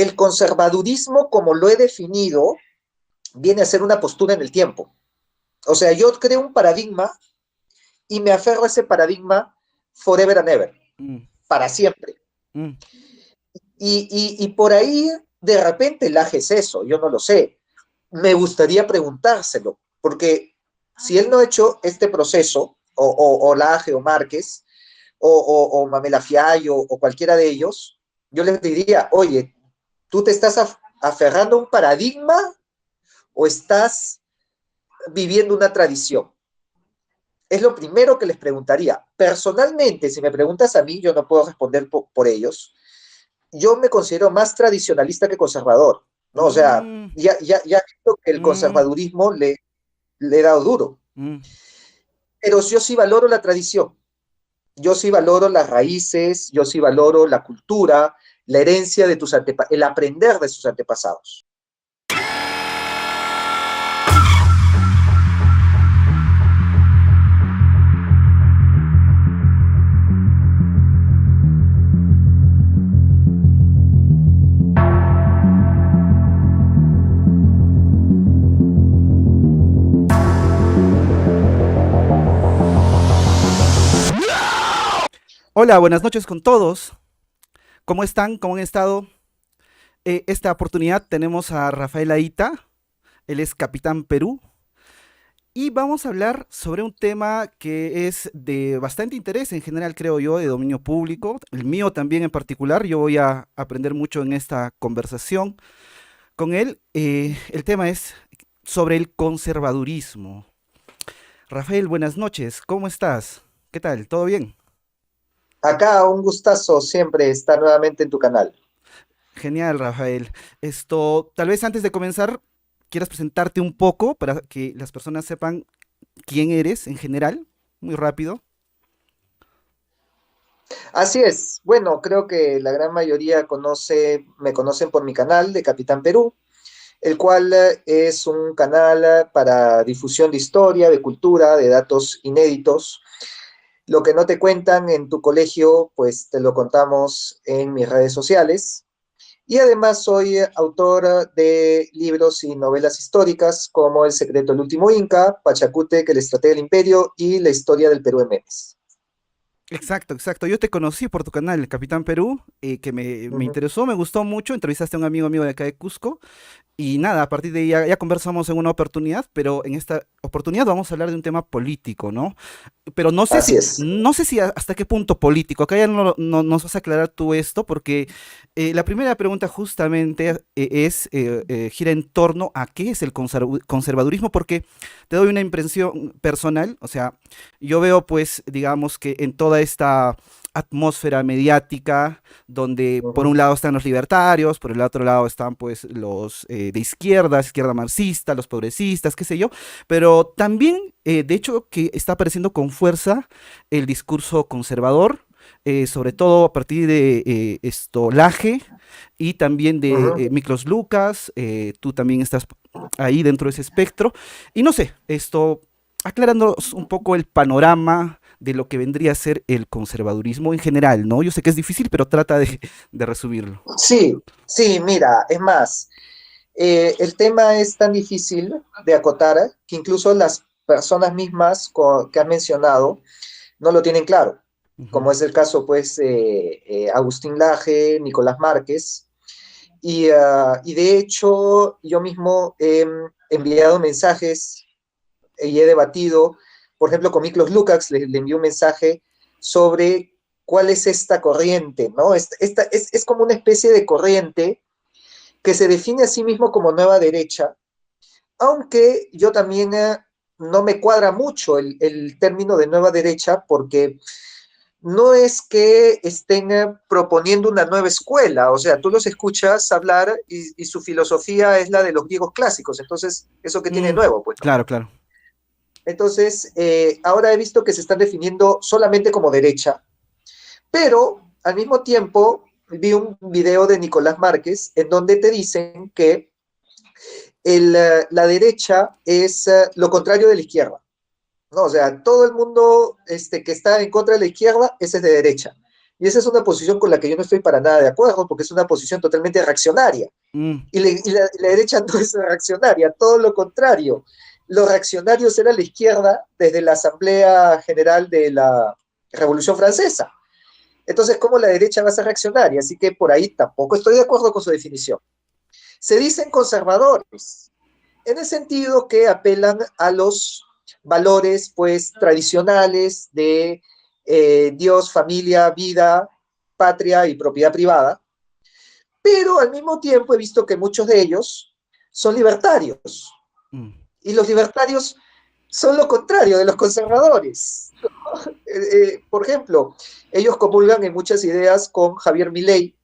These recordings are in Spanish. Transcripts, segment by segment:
el conservadurismo, como lo he definido, viene a ser una postura en el tiempo. O sea, yo creo un paradigma y me aferro a ese paradigma forever and ever, Mm, para siempre. mm. Y por ahí, de repente, el AGE es eso, yo no lo sé. Me gustaría preguntárselo, porque si él no ha hecho este proceso, o Laje o Márquez, o Mamela Fiallo, o cualquiera de ellos, yo les diría, oye, ¿tú te estás aferrando a un paradigma o estás viviendo una tradición? Es lo primero que les preguntaría. Personalmente, si me preguntas a mí, yo no puedo responder por ellos. Yo me considero más tradicionalista que conservador, ¿no? O sea, Mm, ya creo que el mm, conservadurismo le he dado duro, mm. pero yo sí valoro la tradición, yo sí valoro las raíces, yo sí valoro la cultura, la herencia de tus antepasados, el aprender de sus antepasados. Hola, buenas noches con todos. ¿Cómo están? ¿Cómo han estado? Esta oportunidad tenemos a Rafael Aita, él es Capitán Perú, y vamos a hablar sobre un tema que es de bastante interés en general, creo yo, de dominio público, el mío también en particular. Yo voy a aprender mucho en esta conversación con él. El tema es sobre el conservadurismo. Rafael, buenas noches, ¿cómo estás? ¿Qué tal? ¿Todo bien? Acá un gustazo siempre estar nuevamente en tu canal. Genial, Rafael. Tal vez antes de comenzar, quieras presentarte un poco para que las personas sepan quién eres en general, muy rápido. Así es, bueno, creo que la gran mayoría me conocen por mi canal de Capitán Perú, el cual es un canal para difusión de historia, de cultura, de datos inéditos. Lo que no te cuentan en tu colegio, pues te lo contamos en mis redes sociales. Y además soy autor de libros y novelas históricas como El secreto del último Inca, Pachacútec, El estratega del imperio y La historia del Perú en memes. Exacto, exacto. Yo te conocí por tu canal, el Capitán Perú, que me Ujú. interesó, me gustó mucho. Entrevistaste a un amigo mío de acá de Cusco. Y nada, a partir de ahí ya conversamos en una oportunidad, pero en esta oportunidad vamos a hablar de un tema político, ¿no? Pero Así es. no sé si hasta qué punto político. Acá ya nos vas a aclarar tú esto, porque la primera pregunta justamente gira en torno a qué es el conservadurismo, porque te doy una impresión personal. O sea, yo veo pues, digamos que en toda esta atmósfera mediática, donde por Ujú. un lado están los libertarios, por el otro lado están pues los de izquierda, izquierda marxista, los progresistas, qué sé yo, pero también, de hecho, que está apareciendo con fuerza el discurso conservador, sobre todo a partir de Laje y también de Ujú. Miklos Lucas. Tú también estás ahí dentro de ese espectro. Y no sé, aclarándonos un poco el panorama de lo que vendría a ser el conservadurismo en general, ¿no? Yo sé que es difícil, pero trata de resumirlo. Sí, sí, mira, es más, el tema es tan difícil de acotar que incluso las personas mismas que han mencionado no lo tienen claro, Ujú. como es el caso, pues, Agustín Laje, Nicolás Márquez, y de hecho yo mismo he enviado mensajes y he debatido, por ejemplo, con Miklos Lukács, le envié un mensaje sobre cuál es esta corriente, ¿no? Es como una especie de corriente que se define a sí mismo como nueva derecha, aunque yo también no me cuadra mucho el término de nueva derecha porque no es que estén proponiendo una nueva escuela, o sea, tú los escuchas hablar y su filosofía es la de los griegos clásicos, entonces, ¿eso qué tiene de Mm, nuevo? Pues, ¿no? claro, claro. Entonces, ahora he visto que se están definiendo solamente como derecha, pero al mismo tiempo vi un video de Nicolás Márquez en donde te dicen que la derecha es lo contrario de la izquierda, ¿no? O sea, todo el mundo que está en contra de la izquierda, ese es de derecha. Y esa es una posición con la que yo no estoy para nada de acuerdo, porque es una posición totalmente reaccionaria. Mm, Y la derecha no es reaccionaria, todo lo contrario. Los reaccionarios eran la izquierda desde la Asamblea General de la Revolución Francesa. Entonces, ¿cómo la derecha va a ser reaccionaria? Así que por ahí tampoco estoy de acuerdo con su definición. Se dicen conservadores, en el sentido que apelan a los valores pues tradicionales de Dios, familia, vida, patria y propiedad privada, pero al mismo tiempo he visto que muchos de ellos son libertarios, mm, y los libertarios son lo contrario de los conservadores. Por ejemplo, ellos comulgan en muchas ideas con Javier Milei,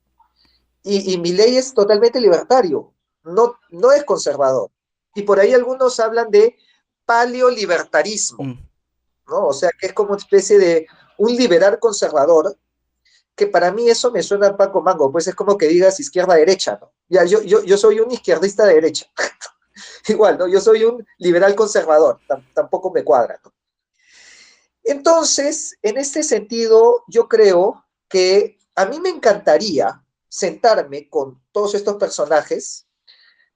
y Milei es totalmente libertario, no es conservador. Y por ahí algunos hablan de paleolibertarismo, mm. ¿no? O sea, que es como una especie de un liberal conservador, que para mí eso me suena a Paco Mango, pues es como que digas izquierda-derecha, ¿no? Ya, yo soy un izquierdista de derecha, igual, ¿no? Yo soy un liberal conservador, tampoco me cuadra, ¿no? Entonces, en este sentido, yo creo que a mí me encantaría sentarme con todos estos personajes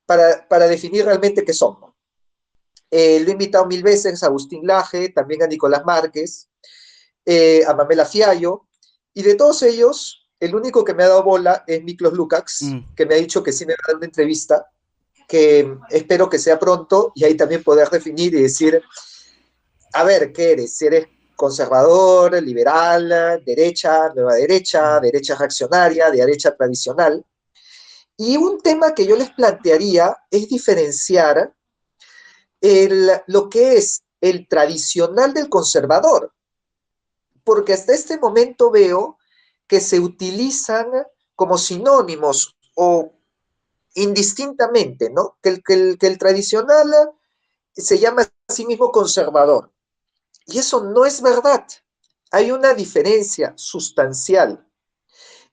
para definir realmente qué son, ¿no? Lo he invitado mil veces a Agustín Laje, también a Nicolás Márquez, a Mamela Fiallo, y de todos ellos, el único que me ha dado bola es Miklos Lukács, Mm. que me ha dicho que sí me va a dar una entrevista, que espero que sea pronto, y ahí también poder definir y decir, a ver, ¿qué eres? Si eres conservador, liberal, derecha, nueva derecha, Mm. derecha reaccionaria, derecha tradicional. Y un tema que yo les plantearía es diferenciar lo que es el tradicional del conservador, porque hasta este momento veo que se utilizan como sinónimos o indistintamente, ¿no? Que el tradicional se llama a sí mismo conservador. Y eso no es verdad. Hay una diferencia sustancial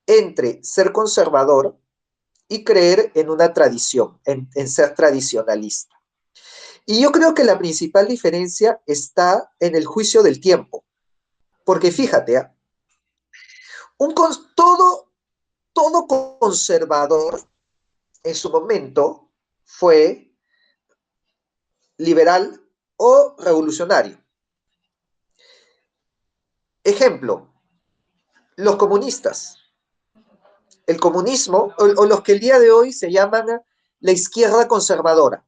entre ser conservador y creer en una tradición, en ser tradicionalista. Y yo creo que la principal diferencia está en el juicio del tiempo. Porque fíjate, ¿eh? Todo conservador en su momento fue liberal o revolucionario. Ejemplo, los comunistas. El comunismo, o los que el día de hoy se llaman la izquierda conservadora,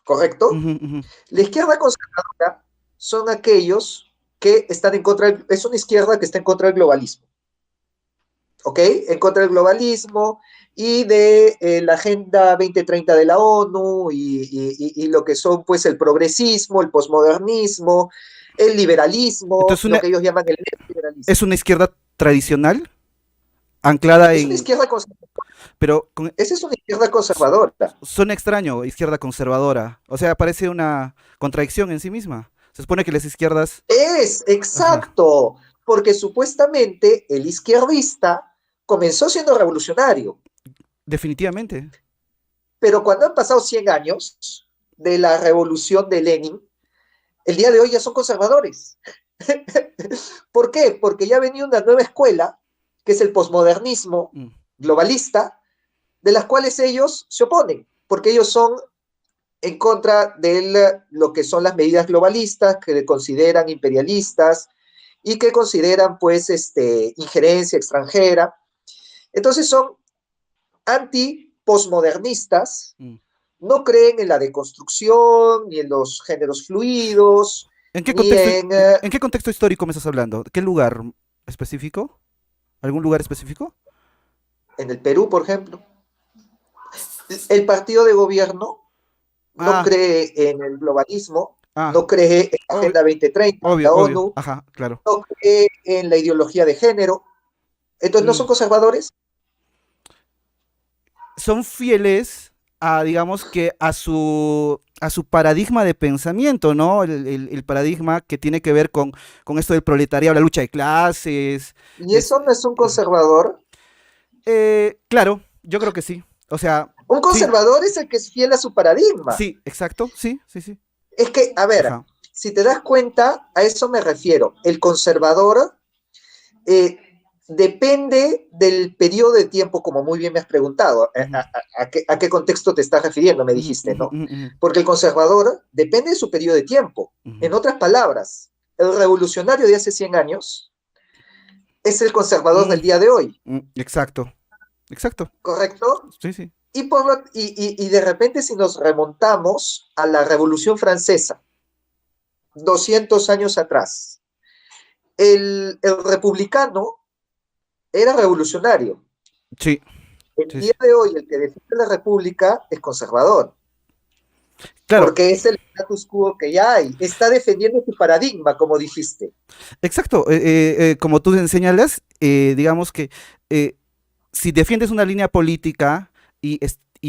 ¿correcto? Ujú, ujú. La izquierda conservadora son aquellos que están en contra, es una izquierda que está en contra del globalismo, ¿ok? En contra del globalismo y de la Agenda 2030 de la ONU y lo que son pues el progresismo, el posmodernismo, el liberalismo, Entonces, lo que ellos llaman el neoliberalismo. es una izquierda tradicional, anclada Es una en, izquierda conservadora. pero Esa es una izquierda su- conservadora. suena extraño, izquierda conservadora. O sea, parece una contradicción en sí misma. Se supone que las izquierdas, Es, ajá, exacto, porque supuestamente el izquierdista comenzó siendo revolucionario, definitivamente. pero cuando han pasado 100 años de la revolución de Lenin, el día de hoy ya son conservadores. ¿Por qué? Porque ya venía una nueva escuela, que es el posmodernismo Mm. globalista, de las cuales ellos se oponen, porque ellos son en contra de lo que son las medidas globalistas, que consideran imperialistas y que consideran pues injerencia extranjera. Entonces son anti-posmodernistas, Mm. no creen en la deconstrucción, ni en los géneros fluidos, ¿En qué ni contexto, en, en qué contexto histórico me estás hablando? ¿Qué lugar específico? ¿Algún lugar específico? en el Perú, por ejemplo. El partido de gobierno no Ah, cree en el globalismo, ah, no cree en la obvio, Agenda 2030 de obvio, la obvio. ONU, Ajá, claro. no cree en la ideología de género. Entonces, ¿no Mm. son conservadores? Son fieles a, digamos que a su paradigma de pensamiento, ¿no? El paradigma que tiene que ver con esto del proletariado, la lucha de clases. Y Es, eso no es un conservador. claro, yo creo que sí. O sea, Un sí, conservador es el que es fiel a su paradigma. sí, exacto, sí, sí, sí. Es que, a ver, Ajá. si te das cuenta, a eso me refiero. El conservador, eh, depende del periodo de tiempo, como muy bien me has preguntado. Ujú, ¿A qué contexto te estás refiriendo? Me ujú, dijiste, ujú, ¿no? ujú, Porque el conservador depende de su periodo de tiempo. ujú. En otras palabras, el revolucionario de hace 100 años es el conservador Mm, del día de hoy, exacto, exacto. ¿correcto? Sí, sí. Y de repente si nos remontamos a la Revolución Francesa, 200 años atrás, el republicano era revolucionario. Sí, El sí, día sí. de hoy, el que defiende la república es conservador, Claro, porque es el status quo que ya hay. Está defendiendo su paradigma, como dijiste. exacto. Como tú señalas, digamos que eh, si defiendes una línea política y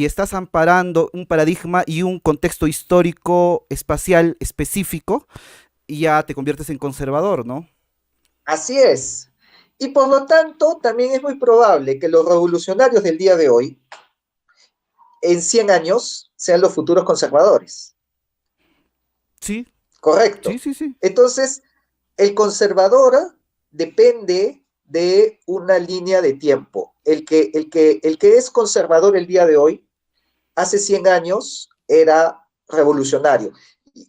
estás amparando un paradigma y un contexto histórico, espacial específico, ya te conviertes en conservador, ¿no? Así es. Y por lo tanto, también es muy probable que los revolucionarios del día de hoy, en 100 años, sean los futuros conservadores. Sí, sí, Correcto. sí, sí. Entonces, el conservador depende de una línea de tiempo. El que es conservador el día de hoy, hace 100 años, era revolucionario.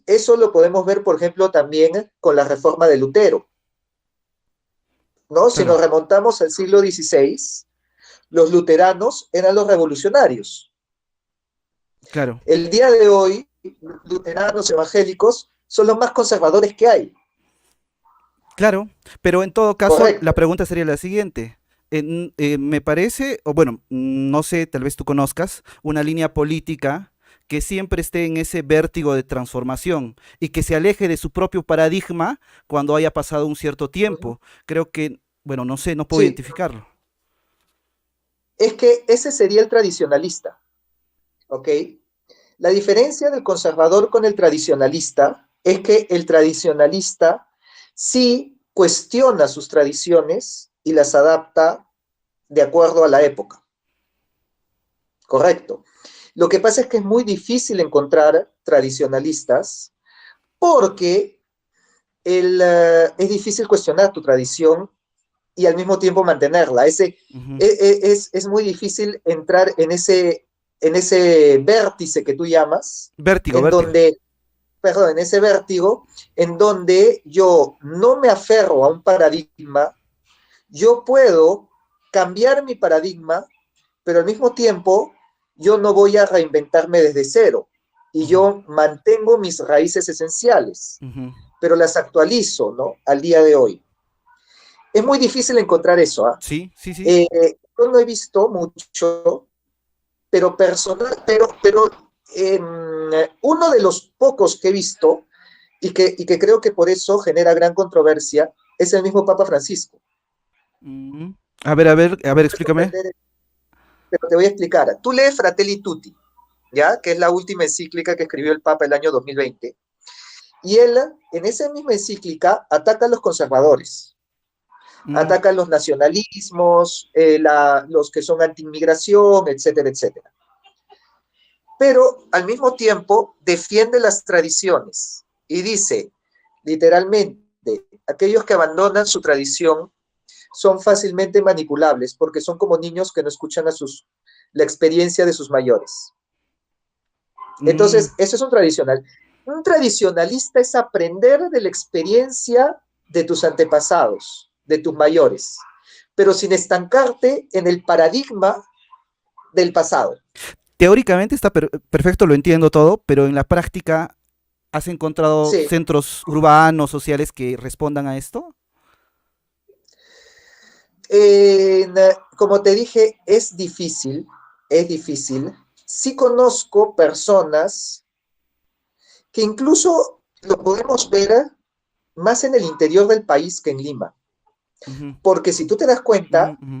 Eso lo podemos ver, por ejemplo, también con la reforma de Lutero, ¿no? Si Claro, nos remontamos al siglo XVI, los luteranos eran los revolucionarios. claro, El día de hoy, luteranos evangélicos son los más conservadores que hay. claro. Pero en todo caso, la Correcto. pregunta sería la siguiente. Me parece, o bueno, no sé, tal vez tú conozcas, una línea política que siempre esté en ese vértigo de transformación y que se aleje de su propio paradigma cuando haya pasado un cierto tiempo. Creo que, bueno, no sé, no puedo Sí, identificarlo. es que ese sería el tradicionalista, ¿ok? La diferencia del conservador con el tradicionalista es que el tradicionalista sí cuestiona sus tradiciones y las adapta de acuerdo a la época, correcto. Lo que pasa es que es muy difícil encontrar tradicionalistas porque es difícil cuestionar tu tradición y al mismo tiempo mantenerla. Ujú. Es muy difícil entrar en ese vértice que tú llamas, Vértigo, en vértigo. donde, perdón, en ese vértigo, en donde yo no me aferro a un paradigma, yo puedo cambiar mi paradigma, pero al mismo tiempo yo no voy a reinventarme desde cero y Ujú, yo mantengo mis raíces esenciales, ujú. pero las actualizo, ¿no? Al día de hoy. Es muy difícil encontrar eso, ¿ah? Sí, sí, sí. Eh, yo no he visto mucho, pero uno de los pocos que he visto y que creo que por eso genera gran controversia es el mismo Papa Francisco. Ujú. A ver, Puede explícame. sorprender, pero te voy a explicar. Tú lees Fratelli Tutti, ¿ya? Que es la última encíclica que escribió el Papa el año 2020. Y él, en esa misma encíclica, ataca a los conservadores, Mm, ataca a los nacionalismos, los que son anti-inmigración, etcétera, etcétera. Pero al mismo tiempo defiende las tradiciones y dice, literalmente, aquellos que abandonan su tradición son fácilmente manipulables porque son como niños que no escuchan la experiencia de sus mayores. mm. Entonces, eso es un tradicional. Un tradicionalista es aprender de la experiencia de tus antepasados, de tus mayores, pero sin estancarte en el paradigma del pasado. Teóricamente está perfecto, lo entiendo todo, pero en la práctica, ¿has encontrado Sí, centros urbanos, sociales que respondan a esto? como te dije, es difícil. Sí conozco personas que incluso lo podemos ver más en el interior del país que en Lima. Ujú, Porque si tú te das ujú, cuenta, ujú,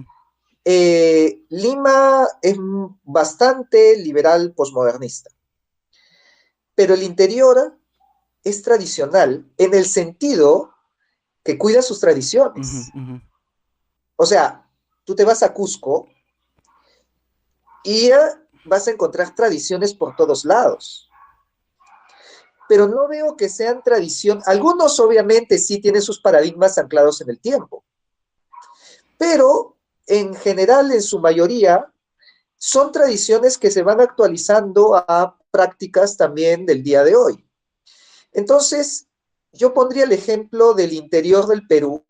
Lima es bastante liberal posmodernista, pero el interior es tradicional en el sentido que cuida sus ujú, tradiciones. ujú. O sea, tú te vas a Cusco y vas a encontrar tradiciones por todos lados, pero no veo que sean tradición. Algunos obviamente sí tienen sus paradigmas anclados en el tiempo, pero en general, en su mayoría, son tradiciones que se van actualizando a prácticas también del día de hoy. Entonces, yo pondría el ejemplo del interior del Perú,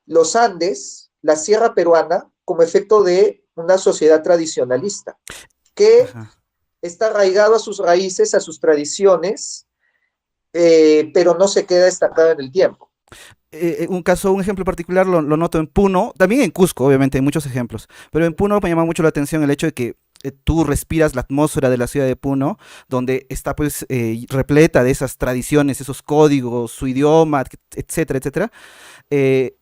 los Andes, la sierra peruana, como efecto de una sociedad tradicionalista, que Ajá. está arraigado a sus raíces, a sus tradiciones, pero no se queda estancado en el tiempo. Un ejemplo particular lo noto en Puno, también en Cusco, obviamente, hay muchos ejemplos, pero en Puno me llama mucho la atención el hecho de que tú respiras la atmósfera de la ciudad de Puno, donde está pues repleta de esas tradiciones, esos códigos, su idioma, etcétera, etcétera.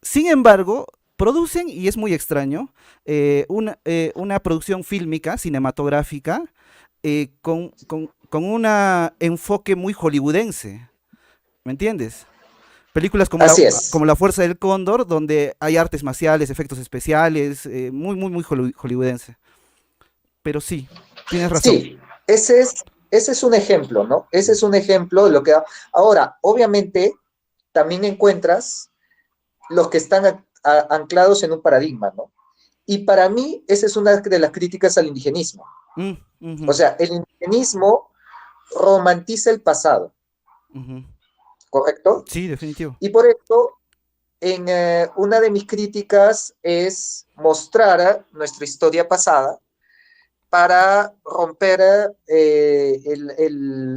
Sin embargo, producen, y es muy extraño, una producción fílmica, cinematográfica, con un enfoque muy hollywoodense, ¿me entiendes? Películas Así es. como La Fuerza del Cóndor, donde hay artes marciales, efectos especiales, muy hollywoodense. Pero sí, tienes razón. Sí, ese es un ejemplo, ¿no? Ese es un ejemplo de lo que... Ahora, obviamente, también encuentras los que están anclados en un paradigma, ¿no? Y para mí, esa es una de las críticas al indigenismo. Mm, ujú, O sea, el indigenismo romantiza el pasado, ujú. ¿correcto? Sí, definitivo. Y por eso, una de mis críticas es mostrar nuestra historia pasada para romper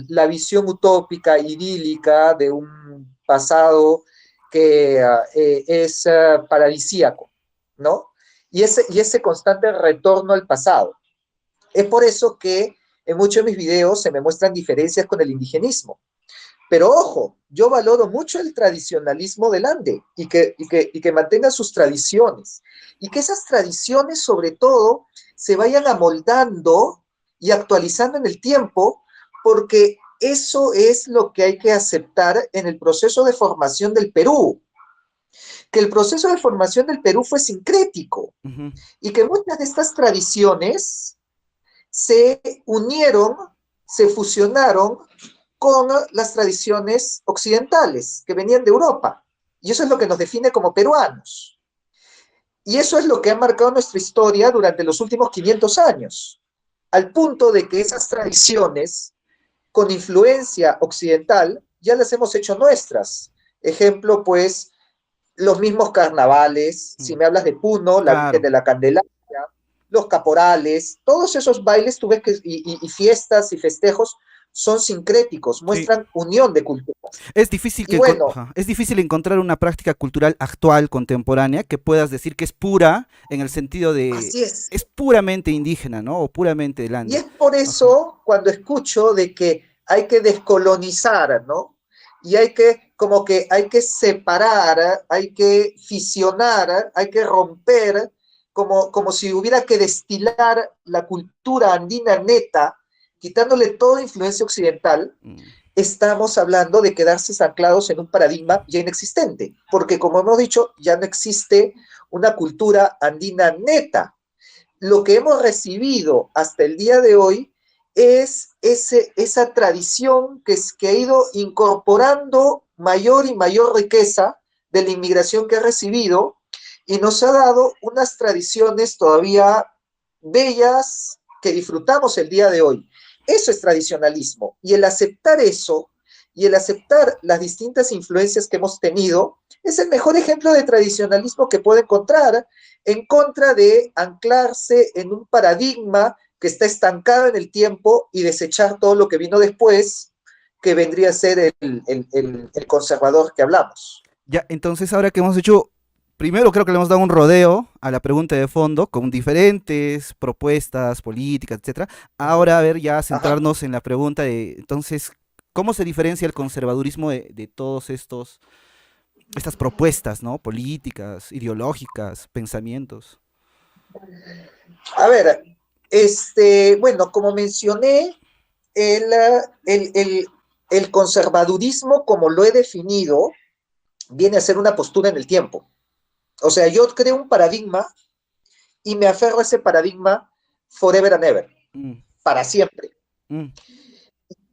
la visión utópica, idílica de un pasado que es paradisíaco, ¿no? Y ese constante retorno al pasado. Es por eso que en muchos de mis videos se me muestran diferencias con el indigenismo. Pero ojo, yo valoro mucho el tradicionalismo del Ande y que mantenga sus tradiciones. Y que esas tradiciones, sobre todo, se vayan amoldando y actualizando en el tiempo, porque eso es lo que hay que aceptar en el proceso de formación del Perú. Que el proceso de formación del Perú fue sincrético Ujú. y que muchas de estas tradiciones se unieron, se fusionaron con las tradiciones occidentales que venían de Europa. Y eso es lo que nos define como peruanos. Y eso es lo que ha marcado nuestra historia durante los últimos 500 años, al punto de que esas tradiciones con influencia occidental ya las hemos hecho nuestras. Ejemplo, pues, los mismos carnavales, si Mm. me hablas de Puno, la Virgen Claro. de la Candelaria, los caporales, todos esos bailes tú ves que, y fiestas y festejos son sincréticos, Sí. muestran unión de culturas. Es difícil Y bueno, ajá, es difícil encontrar una práctica cultural actual, contemporánea, que puedas decir que es pura en el sentido de así es. es puramente indígena, ¿no? O puramente del Y Ande. es por Ajá. eso cuando escucho de que hay que descolonizar, ¿no? Y hay que, como que hay que separar, hay que fisionar, hay que romper, como si hubiera que destilar la cultura andina neta, quitándole toda influencia occidental, Mm. estamos hablando de quedarse anclados en un paradigma ya inexistente, porque como hemos dicho, ya no existe una cultura andina neta. Lo que hemos recibido hasta el día de hoy es esa tradición que ha ido incorporando mayor y mayor riqueza de la inmigración que ha recibido y nos ha dado unas tradiciones todavía bellas que disfrutamos el día de hoy. Eso es tradicionalismo. Y el aceptar eso y el aceptar las distintas influencias que hemos tenido es el mejor ejemplo de tradicionalismo que puede encontrar en contra de anclarse en un paradigma que está estancado en el tiempo y desechar todo lo que vino después, que vendría a ser el conservador que hablamos. Ya, entonces ahora que hemos hecho, primero creo que le hemos dado un rodeo a la pregunta de fondo con diferentes propuestas políticas, etcétera. Ahora a ver ya Ajá. centrarnos en la pregunta de, entonces, ¿cómo se diferencia el conservadurismo de todos estas propuestas, ¿no? Políticas, ideológicas, pensamientos. A ver, bueno, como mencioné, el, el, el, el conservadurismo, como lo he definido, viene a ser una postura en el tiempo. O sea, yo creo un paradigma y me aferro a ese paradigma forever and ever, Mm, para siempre. mm,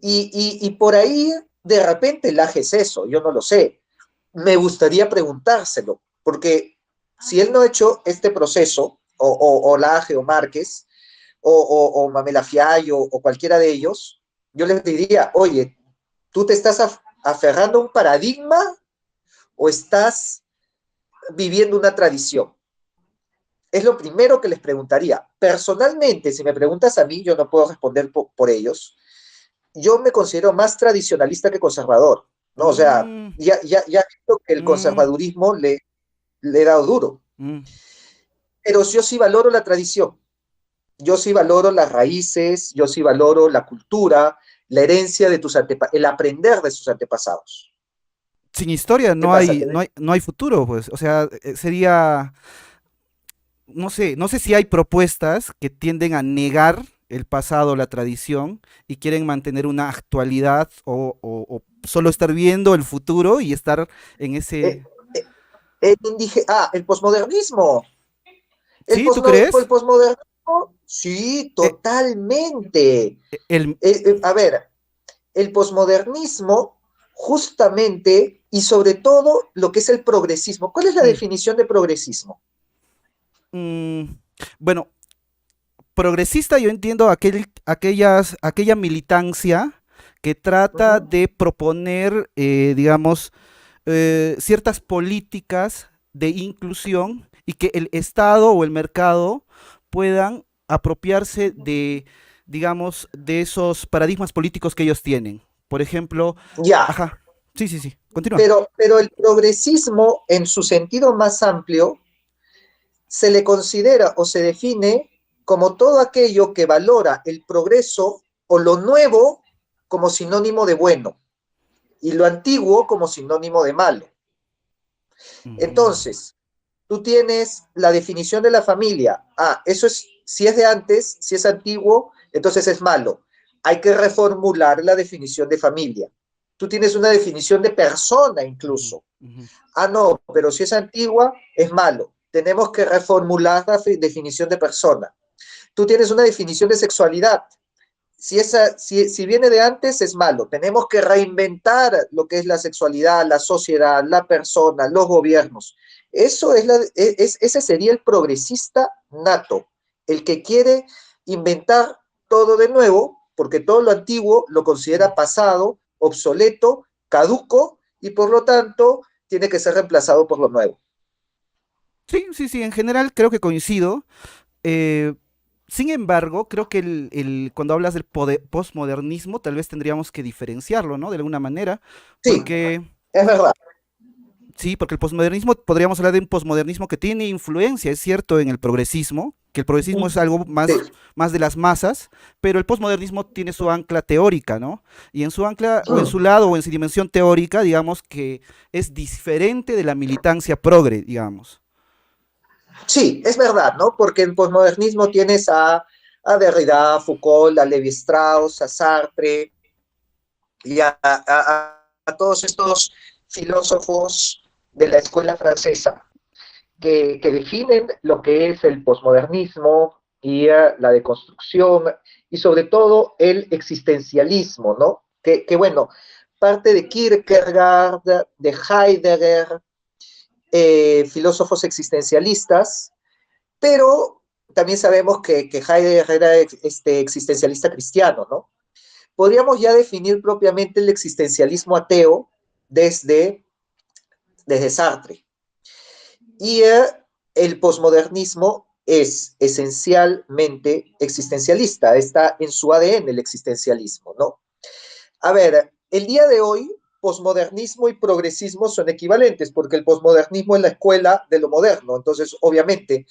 Y por ahí, de repente, el AGE es eso, yo no lo sé. Me gustaría preguntárselo, porque Si él no ha hecho este proceso, o Laje, o Márquez, o Mamela Fiallo, o cualquiera de ellos, yo les diría, oye, ¿tú te estás aferrando a un paradigma o estás viviendo una tradición? Es lo primero que les preguntaría. Personalmente, si me preguntas a mí, yo no puedo responder por ellos. Yo me considero más tradicionalista que conservador, ¿no? O sea, Mm, ya visto que el mm, conservadurismo le he dado duro, mm. pero yo sí valoro la tradición, yo sí valoro las raíces, yo sí valoro la cultura, la herencia de tus antepasados, el aprender de sus antepasados. Sin historia ¿Qué no pasa? hay, no hay futuro, pues. O sea, sería, no sé si hay propuestas que tienden a negar el pasado, la tradición, y quieren mantener una actualidad o solo estar viendo el futuro y estar en Eh, ese... eh, el posmodernismo. ¿Sí? ¿Tú crees? El posmodernismo, sí, Eh, totalmente. el, A ver, el posmodernismo, justamente, y sobre todo lo que es el progresismo. ¿Cuál es la mm, definición de progresismo? mm, bueno, progresista yo entiendo aquella militancia que trata Ujú. de proponer, digamos, ciertas políticas de inclusión y que el Estado o el mercado puedan apropiarse de, digamos, de esos paradigmas políticos que ellos tienen. Por ejemplo, Ya, ajá, sí, sí, sí, continúa. pero el progresismo, en su sentido más amplio, se le considera o se define como todo aquello que valora el progreso o lo nuevo como sinónimo de bueno y lo antiguo como sinónimo de malo. Ujú, Entonces, tú tienes la definición de la familia. Ah, eso es, si es de antes, si es antiguo, entonces es malo. Hay que reformular la definición de familia. Tú tienes una definición de persona ujú, incluso. ujú. Ah, no, pero si es antigua, es malo. Tenemos que reformular la definición de persona. Tú tienes una definición de sexualidad. Si viene de antes, es malo. Tenemos que reinventar lo que es la sexualidad, la sociedad, la persona, los gobiernos. Ese sería el progresista nato, el que quiere inventar todo de nuevo, porque todo lo antiguo lo Mm. considera pasado, obsoleto, caduco, y por lo tanto tiene que ser reemplazado por lo nuevo. Sí, sí, sí, en general creo que coincido. Eh, Sin embargo, creo que cuando hablas del postmodernismo, tal vez tendríamos que diferenciarlo, ¿no? De alguna manera, Sí, porque es verdad. sí, porque el posmodernismo, podríamos hablar de un posmodernismo que tiene influencia, es cierto, en el progresismo, que el progresismo es algo Sí. más de las masas, pero el posmodernismo tiene su ancla teórica, ¿no? Y en su ancla, o en su Mm. lado, o en su dimensión teórica, digamos que es diferente de la militancia progre, digamos. Sí, es verdad, ¿no? Porque en posmodernismo tienes a Derrida, a Foucault, a Levi Strauss, a Sartre y a todos estos filósofos de la escuela francesa que definen lo que es el posmodernismo y la deconstrucción y sobre todo el existencialismo, ¿no? Bueno, parte de Kierkegaard, de Heidegger, filósofos existencialistas, pero también sabemos que Heidegger era existencialista cristiano, ¿no? Podríamos ya definir propiamente el existencialismo ateo desde, desde Sartre. Y el posmodernismo es esencialmente existencialista, está en su ADN el existencialismo, ¿no? A ver, el día de hoy, posmodernismo y progresismo son equivalentes, porque el posmodernismo es la escuela de lo moderno, entonces obviamente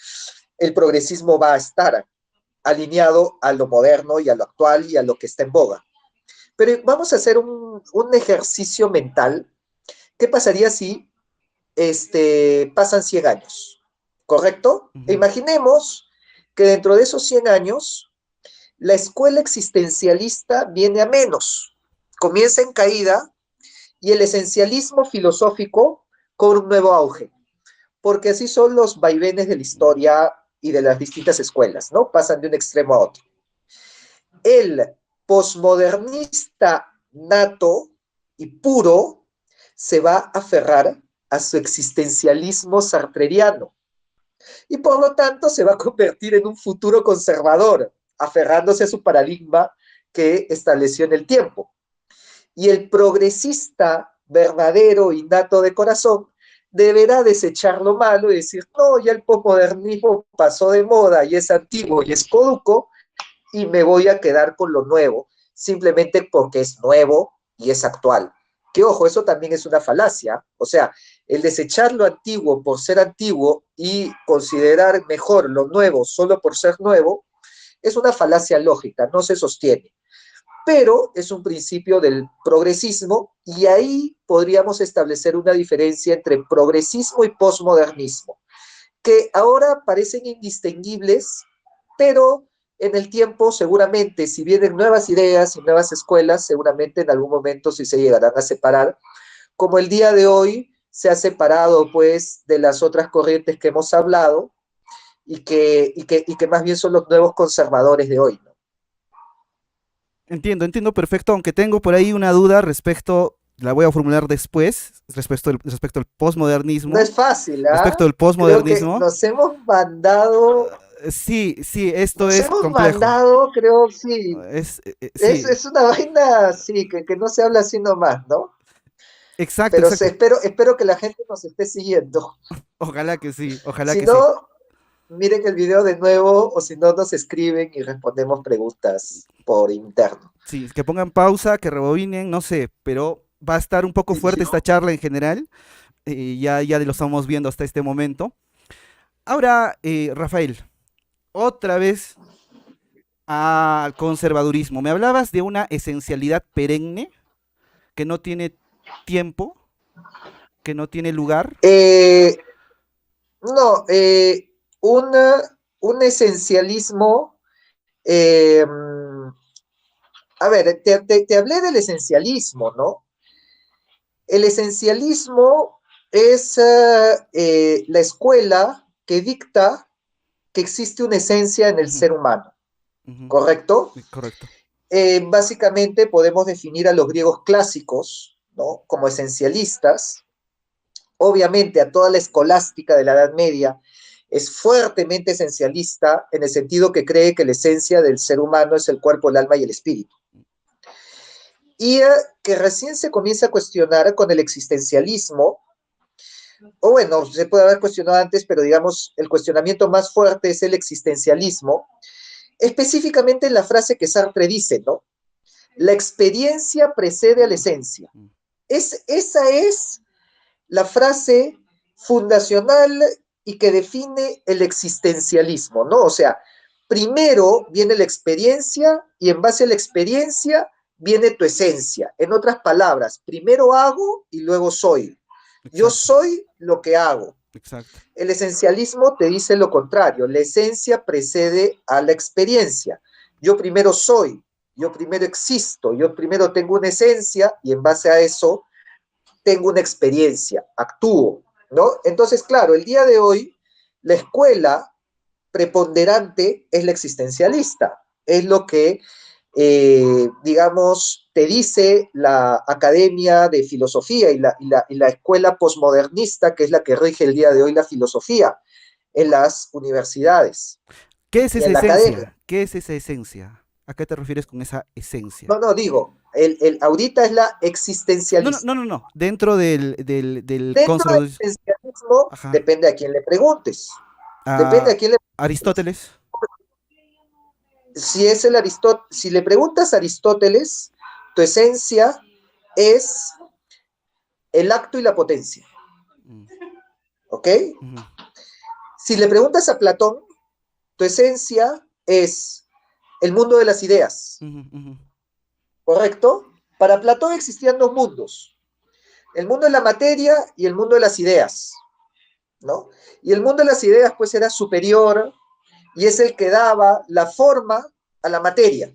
el progresismo va a estar alineado a lo moderno y a lo actual y a lo que está en boga. Pero vamos a hacer un ejercicio mental. ¿Qué pasaría si pasan 100 años? ¿Correcto? E Ujú. imaginemos que dentro de esos 100 años la escuela existencialista viene a menos, comienza en caída y el esencialismo filosófico cobra un nuevo auge, porque así son los vaivenes de la historia y de las distintas escuelas, ¿no? Pasan de un extremo a otro. El posmodernista nato y puro se va a aferrar a su existencialismo sartreriano. y por lo tanto se va a convertir en un futuro conservador, aferrándose a su paradigma que estableció en el tiempo. Y el progresista verdadero, innato de corazón, deberá desechar lo malo y decir, no, ya el posmodernismo pasó de moda y es antiguo y es caduco, y me voy a quedar con lo nuevo, simplemente porque es nuevo y es actual. Que ojo, eso también es una falacia. O sea, el desechar lo antiguo por ser antiguo y considerar mejor lo nuevo solo por ser nuevo, es una falacia lógica, no se sostiene. Pero es un principio del progresismo y ahí podríamos establecer una diferencia entre progresismo y posmodernismo, que ahora parecen indistinguibles, pero en el tiempo seguramente, si vienen nuevas ideas y nuevas escuelas, seguramente en algún momento sí se llegarán a separar, como el día de hoy se ha separado pues de las otras corrientes que hemos hablado y que más bien son los nuevos conservadores de hoy, ¿no? Entiendo perfecto, aunque tengo por ahí una duda respecto, la voy a formular después, respecto al No posmodernismo. es fácil, Respecto ¿ah? al Creo que posmodernismo, sí, esto nos es hemos complejo. mandado, creo, sí, Sí, es una vaina, sí, que no se habla así nomás, ¿no? exacto, Pero exacto. espero que la gente nos esté siguiendo. Ojalá que sí, ojalá Si que sí. no, miren el video de nuevo o si no, nos escriben y respondemos preguntas por interno. Sí, que pongan pausa, que rebobinen, no sé, pero va a estar un poco Y fuerte esta yo, charla en general. Ya lo estamos viendo hasta este momento. Ahora, Rafael, otra vez al conservadurismo. Me hablabas de una esencialidad perenne que no tiene tiempo, que no tiene lugar. eh, no, un esencialismo, eh, a ver, te hablé del esencialismo, ¿no? El esencialismo es la escuela que dicta que existe una esencia en el Ujú, ser humano, ujú, ¿correcto? correcto. Básicamente podemos definir a los griegos clásicos, ¿no?, como esencialistas. Obviamente a toda la escolástica de la Edad Media es fuertemente esencialista en el sentido que cree que la esencia del ser humano es el cuerpo, el alma y el espíritu. Y que recién se comienza a cuestionar con el existencialismo, o bueno, se puede haber cuestionado antes, pero digamos, el cuestionamiento más fuerte es el existencialismo, específicamente en la frase que Sartre dice, ¿no? La experiencia precede a la esencia. Esa es la frase fundacional y que define el existencialismo, ¿no? O sea, primero viene la experiencia y en base a la experiencia viene tu esencia. En otras palabras, primero hago y luego soy. Yo Exacto, soy lo que hago. exacto. El esencialismo te dice lo contrario, la esencia precede a la experiencia. Yo primero soy, yo primero existo, yo primero tengo una esencia y en base a eso tengo una experiencia, actúo, ¿no? Entonces, claro, el día de hoy la escuela preponderante es la existencialista, es lo que, digamos, te dice la Academia de Filosofía y la escuela posmodernista, que es la que rige el día de hoy la filosofía en las universidades ¿Qué es y esa en la academia. esencia? ¿Qué es esa esencia? ¿A qué te refieres con esa esencia? No, no, digo, ahorita es la No, no, no, existencialista. no, no. Dentro del Dentro del conservadurismo. existencialismo, Ajá. depende a quién le preguntes. Depende A a quién le preguntes. Aristóteles. Si le preguntas a Aristóteles, tu esencia es el acto y la potencia. Mm, ¿Ok? ujú, Si le preguntas a Platón, tu esencia es el mundo de las ideas. ujú, ujú, ¿Correcto? Para Platón existían dos mundos: el mundo de la materia y el mundo de las ideas, ¿no? Y el mundo de las ideas, pues, era superior y es el que daba la forma a la materia.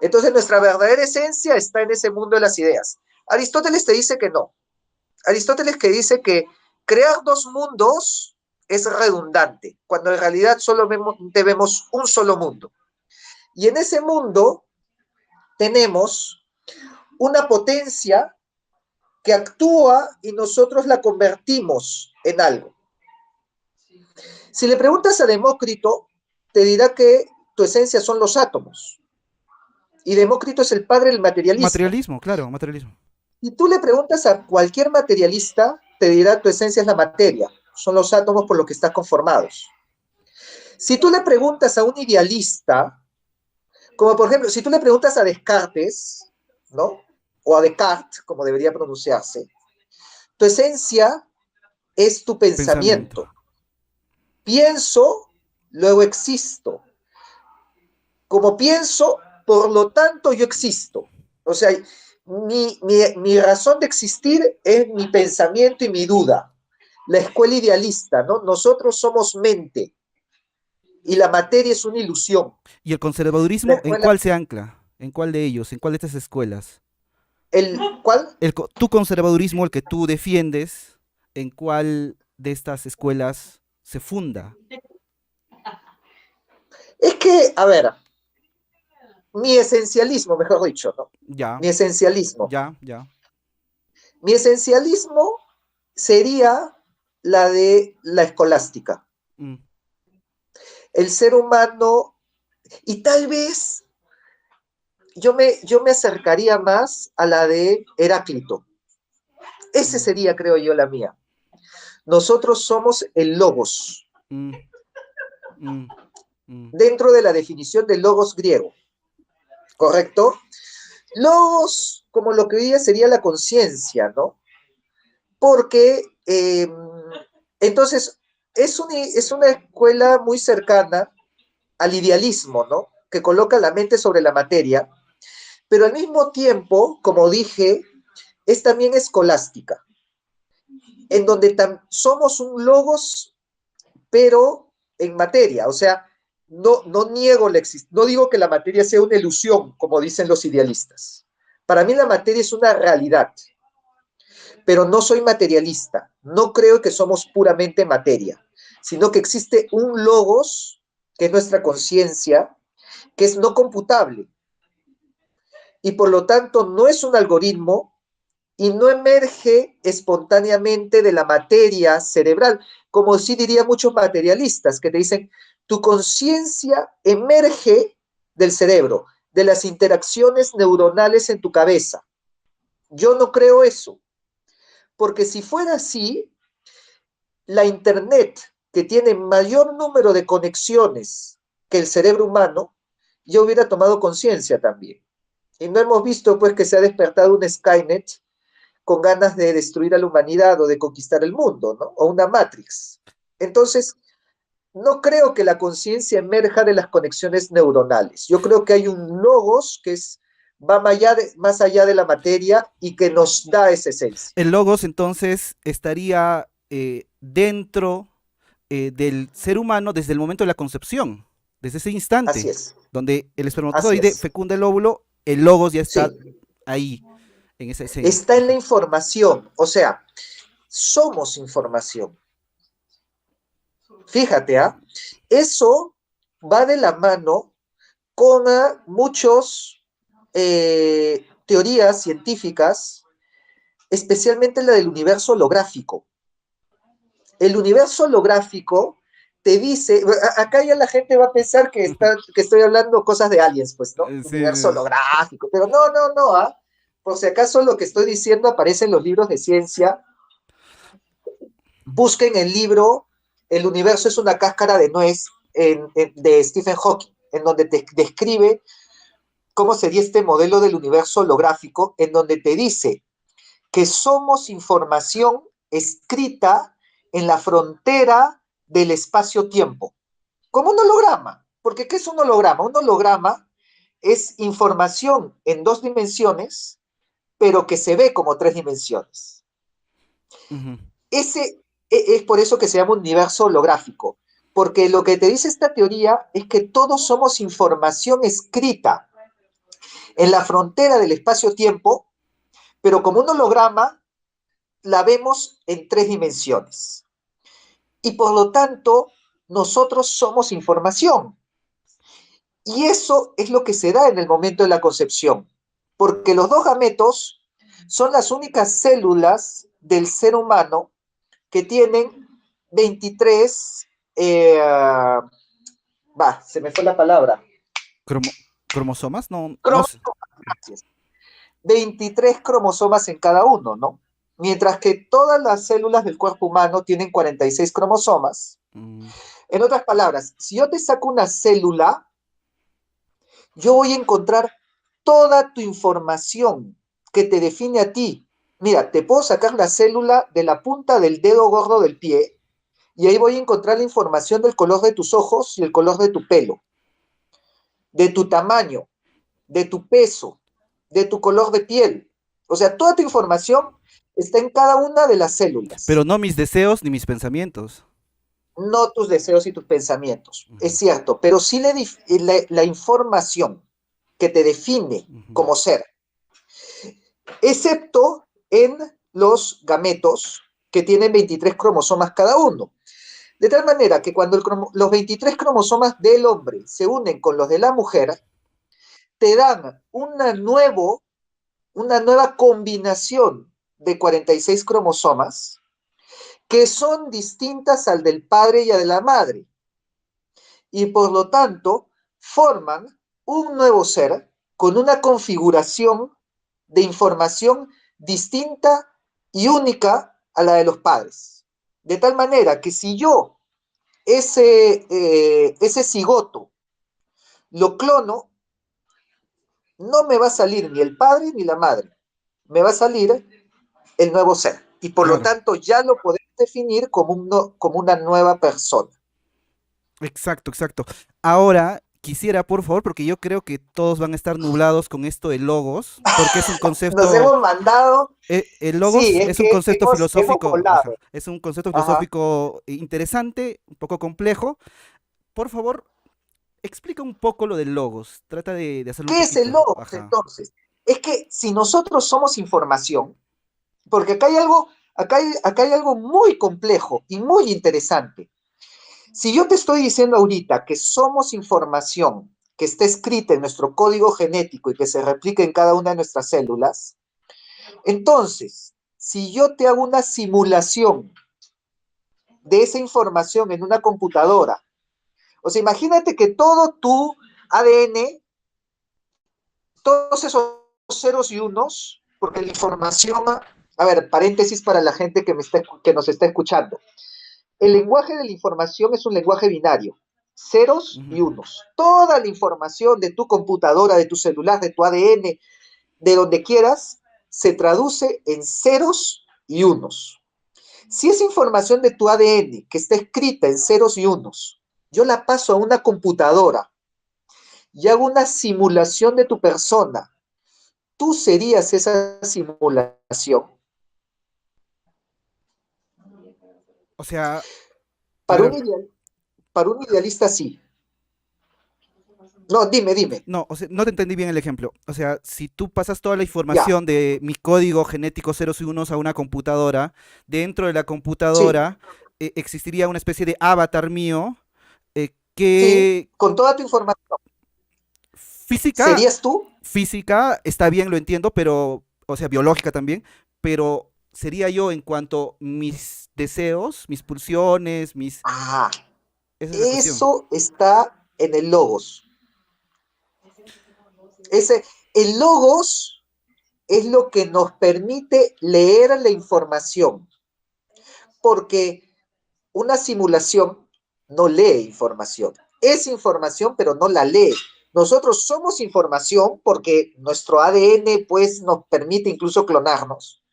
Entonces, nuestra verdadera esencia está en ese mundo de las ideas. Aristóteles te dice que no. Aristóteles que dice que crear dos mundos es redundante, cuando en realidad solo vemos un solo mundo. Y en ese mundo tenemos una potencia que actúa y nosotros la convertimos en algo. Si le preguntas a Demócrito, te dirá que tu esencia son los átomos. Y Demócrito es el padre del materialismo. Materialismo, claro, materialismo. Si tú le preguntas a cualquier materialista, te dirá tu esencia es la materia, son los átomos por los que están conformados. Si tú le preguntas a un idealista, como por ejemplo, si tú le preguntas a Descartes, ¿no? O a Descartes, como debería pronunciarse, tu esencia es tu Pensamiento. pensamiento. Pienso, luego existo. Como pienso, por lo tanto yo existo. O sea, mi razón de existir es mi pensamiento y mi duda. La escuela idealista, ¿no? Nosotros somos mente y la materia es una ilusión. ¿Y el La conservadurismo en escuela, cuál se ancla? ¿En cuál de ellos? ¿En cuál de estas escuelas? ¿cuál? Tu conservadurismo, el que tú defiendes, ¿en cuál de estas escuelas se funda? Es que, a ver, mi esencialismo, mejor dicho, ¿no? Ya, Mi esencialismo. ya, ya. Mi esencialismo sería la de la escolástica. Mm, El ser humano, y tal vez yo me acercaría más a la de Heráclito. Ese mm, sería, creo yo, la mía. Nosotros somos el logos, mm, mm, mm. dentro de la definición del logos griego, ¿correcto? Logos, como lo que hoy día sería la conciencia, ¿no? Porque entonces es una escuela muy cercana al idealismo, ¿no? Que coloca la mente sobre la materia, pero al mismo tiempo, como dije, es también escolástica, en donde somos un logos, pero en materia, o sea, no niego la existencia, no digo que la materia sea una ilusión, como dicen los idealistas. Para mí la materia es una realidad, pero no soy materialista, no creo que somos puramente materia, sino que existe un logos, que es nuestra conciencia, que es no computable, y por lo tanto no es un algoritmo y no emerge espontáneamente de la materia cerebral, como sí diría muchos materialistas que te dicen, tu conciencia emerge del cerebro, de las interacciones neuronales en tu cabeza. Yo no creo eso, porque si fuera así, la Internet, que tiene mayor número de conexiones que el cerebro humano, ya hubiera tomado conciencia también. Y no hemos visto pues que se ha despertado un Skynet con ganas de destruir a la humanidad o de conquistar el mundo, ¿no? O una Matrix. Entonces, no creo que la conciencia emerja de las conexiones neuronales. Yo creo que hay un logos que va más allá de la materia y que nos da esa esencia. El logos entonces estaría dentro del ser humano desde el momento de la concepción, desde ese Así instante, es, donde el así espermatozoide es. fecunda el óvulo, el logos ya está Sí, ahí, en esa esencia. está en la Ajá. información, o sea, somos información. Fíjate, ¿ah? Eso va de la mano con muchos teorías científicas, especialmente la del universo holográfico. El universo holográfico te dice, acá ya la gente va a pensar que estoy hablando cosas de aliens, pues, ¿no? Sí, Universo sí, holográfico, pero no, no, no, ¿ah? Por si acaso lo que estoy diciendo aparece en los libros de ciencia, busquen el libro El universo es una cáscara de nuez de Stephen Hawking, en donde te describe cómo sería este modelo del universo holográfico, en donde te dice que somos información escrita en la frontera del espacio-tiempo, como un holograma. Porque ¿qué es un holograma? Un holograma es información en dos dimensiones, pero que se ve como tres dimensiones. ujú, Ese es por eso que se llama universo holográfico, porque lo que te dice esta teoría es que todos somos información escrita en la frontera del espacio-tiempo, pero como un holograma la vemos en tres dimensiones. Y por lo tanto, nosotros somos información. Y eso es lo que se da en el momento de la concepción, porque los dos gametos son las únicas células del ser humano que tienen 23 eh, se me fue la palabra. Cromo- ¿Cromosomas? No, no sé. Cromosomas, gracias. 23 cromosomas en cada uno, ¿no? Mientras que todas las células del cuerpo humano tienen 46 cromosomas. Mm, En otras palabras, si yo te saco una célula, yo voy a encontrar toda tu información que te define a ti. Mira, te puedo sacar la célula de la punta del dedo gordo del pie y ahí voy a encontrar la información del color de tus ojos y el color de tu pelo, de tu tamaño, de tu peso, de tu color de piel. O sea, toda tu información está en cada una de las pero células, no mis deseos ni mis pensamientos. no tus deseos y tus pensamientos. Ujú, Es cierto, pero sí la información que te define ujú. como ser, excepto en los gametos que tienen 23 cromosomas cada uno. De tal manera que cuando los 23 cromosomas del hombre se unen con los de la mujer, te dan una nueva combinación de 46 cromosomas que son distintas al del padre y al de la madre. Y por lo tanto, forman un nuevo ser con una configuración de información distinta y única a la de los padres. De tal manera que si yo ese cigoto lo clono, no me va a salir ni el padre ni la madre, me va a salir el nuevo ser. Y por lo Claro, tanto ya lo podemos definir como, como una nueva persona. exacto, exacto. Ahora quisiera, por favor, porque yo creo que todos van a estar nublados con esto de logos, porque es un Nos concepto, hemos mandado, el sí, logos es es un que concepto hemos filosófico, ajá, volado. es un concepto Ajá. filosófico interesante, un poco complejo. Por favor, explica un poco lo del logos. Trata de hacerlo un ¿Qué es el poquito. logos Ajá. entonces? Es que si nosotros somos información, porque acá hay algo muy complejo y muy interesante. Si yo te estoy diciendo ahorita que somos información que está escrita en nuestro código genético y que se replica en cada una de nuestras células, entonces, si yo te hago una simulación de esa información en una computadora, o sea, imagínate que todo tu ADN, todos esos ceros y unos, porque la información, a ver, paréntesis para la gente que nos está escuchando. El lenguaje de la información es un lenguaje binario, ceros Ujú. y unos. Toda la información de tu computadora, de tu celular, de tu ADN, de donde quieras, se traduce en ceros y unos. Si esa información de tu ADN, que está escrita en ceros y unos, yo la paso a una computadora y hago una simulación de tu persona, tú serías esa simulación. O sea, a Para ver, un, ideal, para un idealista, sí. No, dime. no, o sea, no te entendí bien el ejemplo. O sea, si tú pasas toda la Ya, información de mi código genético ceros y unos a una computadora, dentro de la sí, computadora existiría una especie de avatar mío sí, que con toda tu información. física, ¿Serías tú? física está bien, lo entiendo, pero, o sea, biológica también, pero sería yo en cuanto mis deseos, mis pulsiones, mis... Ah, Esa es la cuestión. eso está en el logos. Ese, el logos es lo que nos permite leer la información, porque una simulación no lee información. Es información, pero no la lee. Nosotros somos información porque nuestro ADN pues nos permite incluso clonarnos,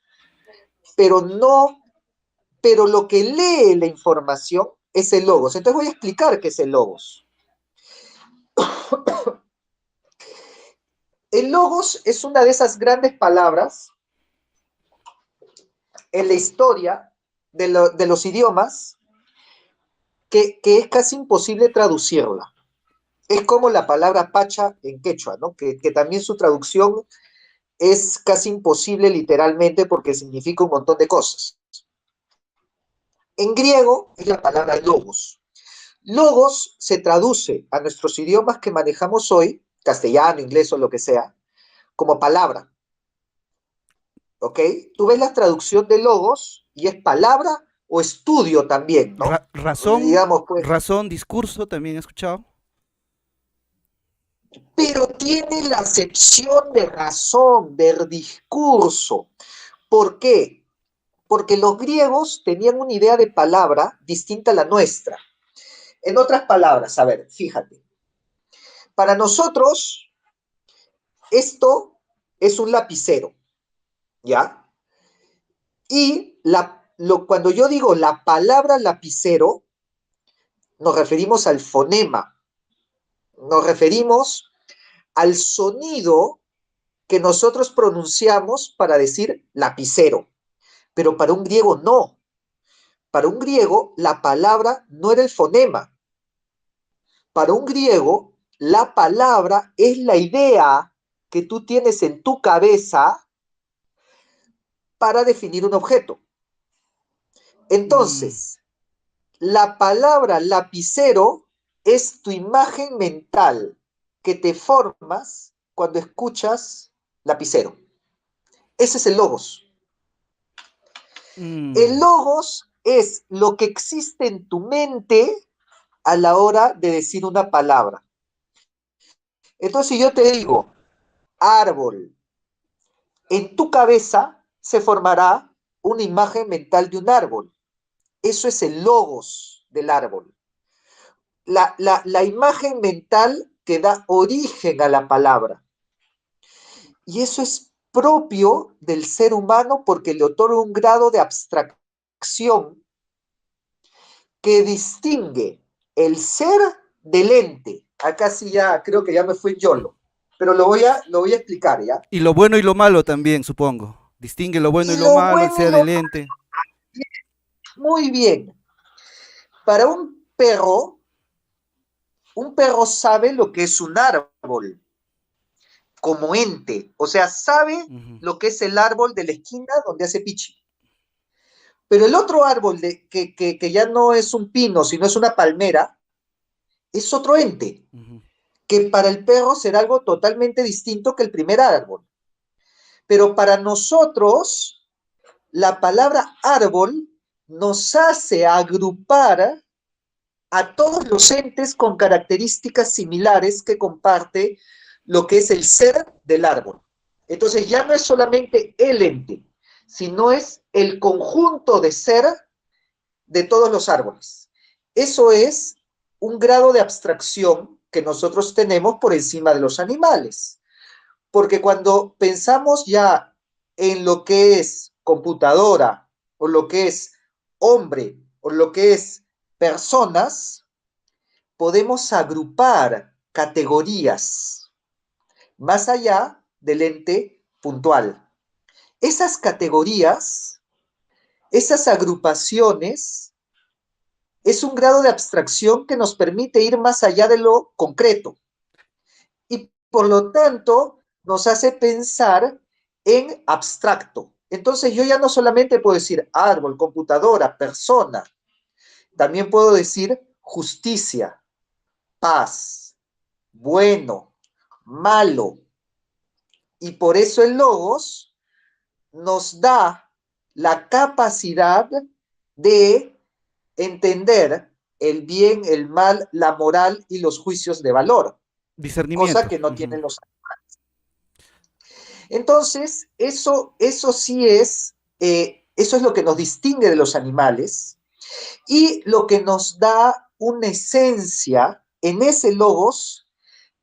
pero no, pero lo que lee la información es el logos. Entonces voy a explicar qué es el logos. El logos es una de esas grandes palabras en la historia de los idiomas que es casi imposible traducirla. Es como la palabra pacha en quechua, ¿no? Que también su traducción es casi imposible literalmente porque significa un montón de cosas. En griego es la palabra logos. Logos se traduce a nuestros idiomas que manejamos hoy, castellano, inglés o lo que sea, como palabra. ¿Ok? Tú ves la traducción de logos y es palabra o estudio también, ¿no? Razón, Digamos, pues, razón, discurso, también he escuchado. pero tiene la acepción de razón, del discurso. ¿Por qué? Porque los griegos tenían una idea de palabra distinta a la nuestra. En otras palabras, a ver, fíjate, para nosotros esto es un lapicero, ¿ya? Y cuando yo digo la palabra lapicero, nos referimos al fonema, nos referimos al sonido que nosotros pronunciamos para decir lapicero. Pero para un griego no. Para un griego la palabra no era el fonema. Para un griego la palabra es la idea que tú tienes en tu cabeza para definir un objeto. Mm, Entonces, la palabra lapicero es tu imagen mental que te formas cuando escuchas lapicero. Ese es el logos. El mm, logos es lo que existe en tu mente a la hora de decir una palabra. Entonces, si yo te digo árbol, en tu cabeza se formará una imagen mental de un árbol. Eso es el logos del árbol. La imagen mental que da origen a la palabra. Y eso es propio del ser humano porque le otorga un grado de abstracción que distingue el ser del ente. Acá sí ya creo que ya me fui mm. YOLO, pero lo voy a explicar, ¿ya? Y lo bueno y lo malo también, supongo. Distingue lo bueno y Y lo lo malo, el bueno y sea lo del ente. muy bien. Para un perro sabe lo que es un árbol como ente, o sea, sabe Ujú, lo que es el árbol de la esquina donde hace pichi. Pero el otro árbol que ya no es un pino, sino es una palmera, es otro ente, ujú. que para el perro será algo totalmente distinto que el primer árbol. Pero para nosotros, la palabra árbol nos hace agrupar a todos los entes con características similares que comparte lo que es el ser del árbol. Entonces ya no es solamente el ente, sino es el conjunto de ser de todos los árboles. Eso es un grado de abstracción que nosotros tenemos por encima de los animales. Porque cuando pensamos ya en lo que es computadora, o lo que es hombre, o lo que es personas, podemos agrupar categorías más allá del ente puntual. Esas categorías, esas agrupaciones, es un grado de abstracción que nos permite ir más allá de lo concreto y por lo tanto nos hace pensar en abstracto. Entonces yo ya no solamente puedo decir árbol, computadora, persona, también puedo decir justicia, paz, bueno, malo. Y por eso el logos nos da la capacidad de entender el bien, el mal, la moral y los juicios de valor, cosa Discernimiento. que no Ujú. tienen los. Entonces, eso sí eso es lo que nos distingue de los animales y lo que nos da una esencia en ese logos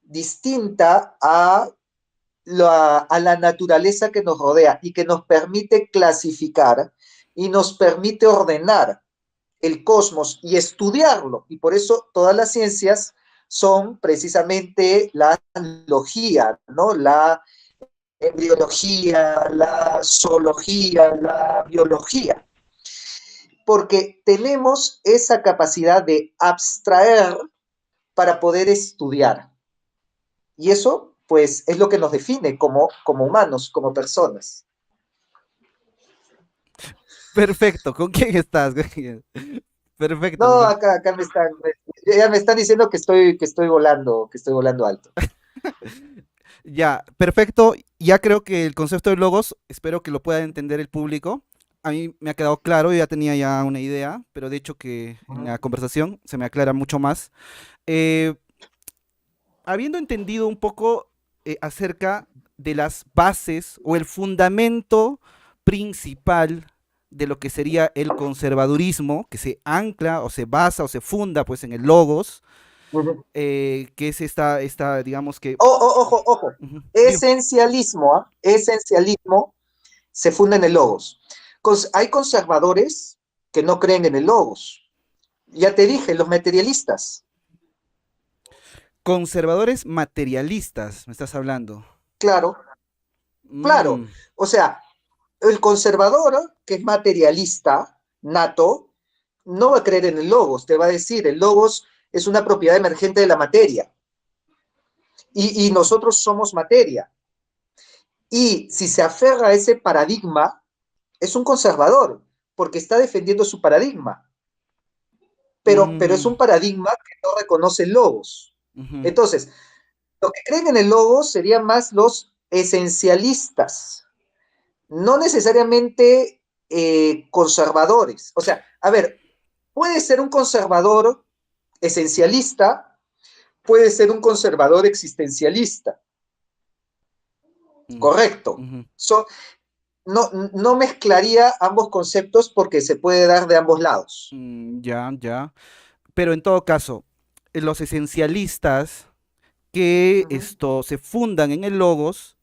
distinta a la naturaleza que nos rodea y que nos permite clasificar y nos permite ordenar el cosmos y estudiarlo. Y por eso todas las ciencias son precisamente la analogía, ¿no? La embriología, la zoología, la biología, porque tenemos esa capacidad de abstraer para poder estudiar. Y eso, pues, es lo que nos define como humanos, como personas. Perfecto. ¿Con quién estás? Perfecto. No, acá ya me están diciendo que estoy volando alto. Ya, perfecto. Ya creo que el concepto de logos, espero que lo pueda entender el público. a mí me ha quedado claro, yo ya tenía ya una idea, pero de hecho que en Ujú, la conversación se me aclara mucho más. Eh, Habiendo entendido un poco acerca de las bases o el fundamento principal de lo que sería el conservadurismo, que se ancla o se basa o se funda pues en el logos, ujú. que es esta, digamos que... Ojo, ojo. Ujú, digo, Esencialismo, ¿ah? Esencialismo se funda en el logos. Hay conservadores que no creen en el logos. Ya te dije, los materialistas. conservadores materialistas, me estás hablando. Claro, claro. Mm, O sea, el conservador, que es materialista, nato, no va a creer en el logos. Te va a decir, el logos es una propiedad emergente de la materia. Y nosotros somos materia. Y si se aferra a ese paradigma, es un conservador, porque está defendiendo su paradigma. Pero es mm, un paradigma que no reconoce logos. ujú, Entonces, los que creen en el logos serían más los esencialistas, no necesariamente conservadores. O sea, a ver, puede ser un conservador esencialista, puede ser un conservador existencialista, mm, correcto. ujú, So, no mezclaría ambos conceptos porque se puede dar de ambos lados. ya, ya. Pero en todo caso, los esencialistas que Uh -huh. esto se fundan en el logos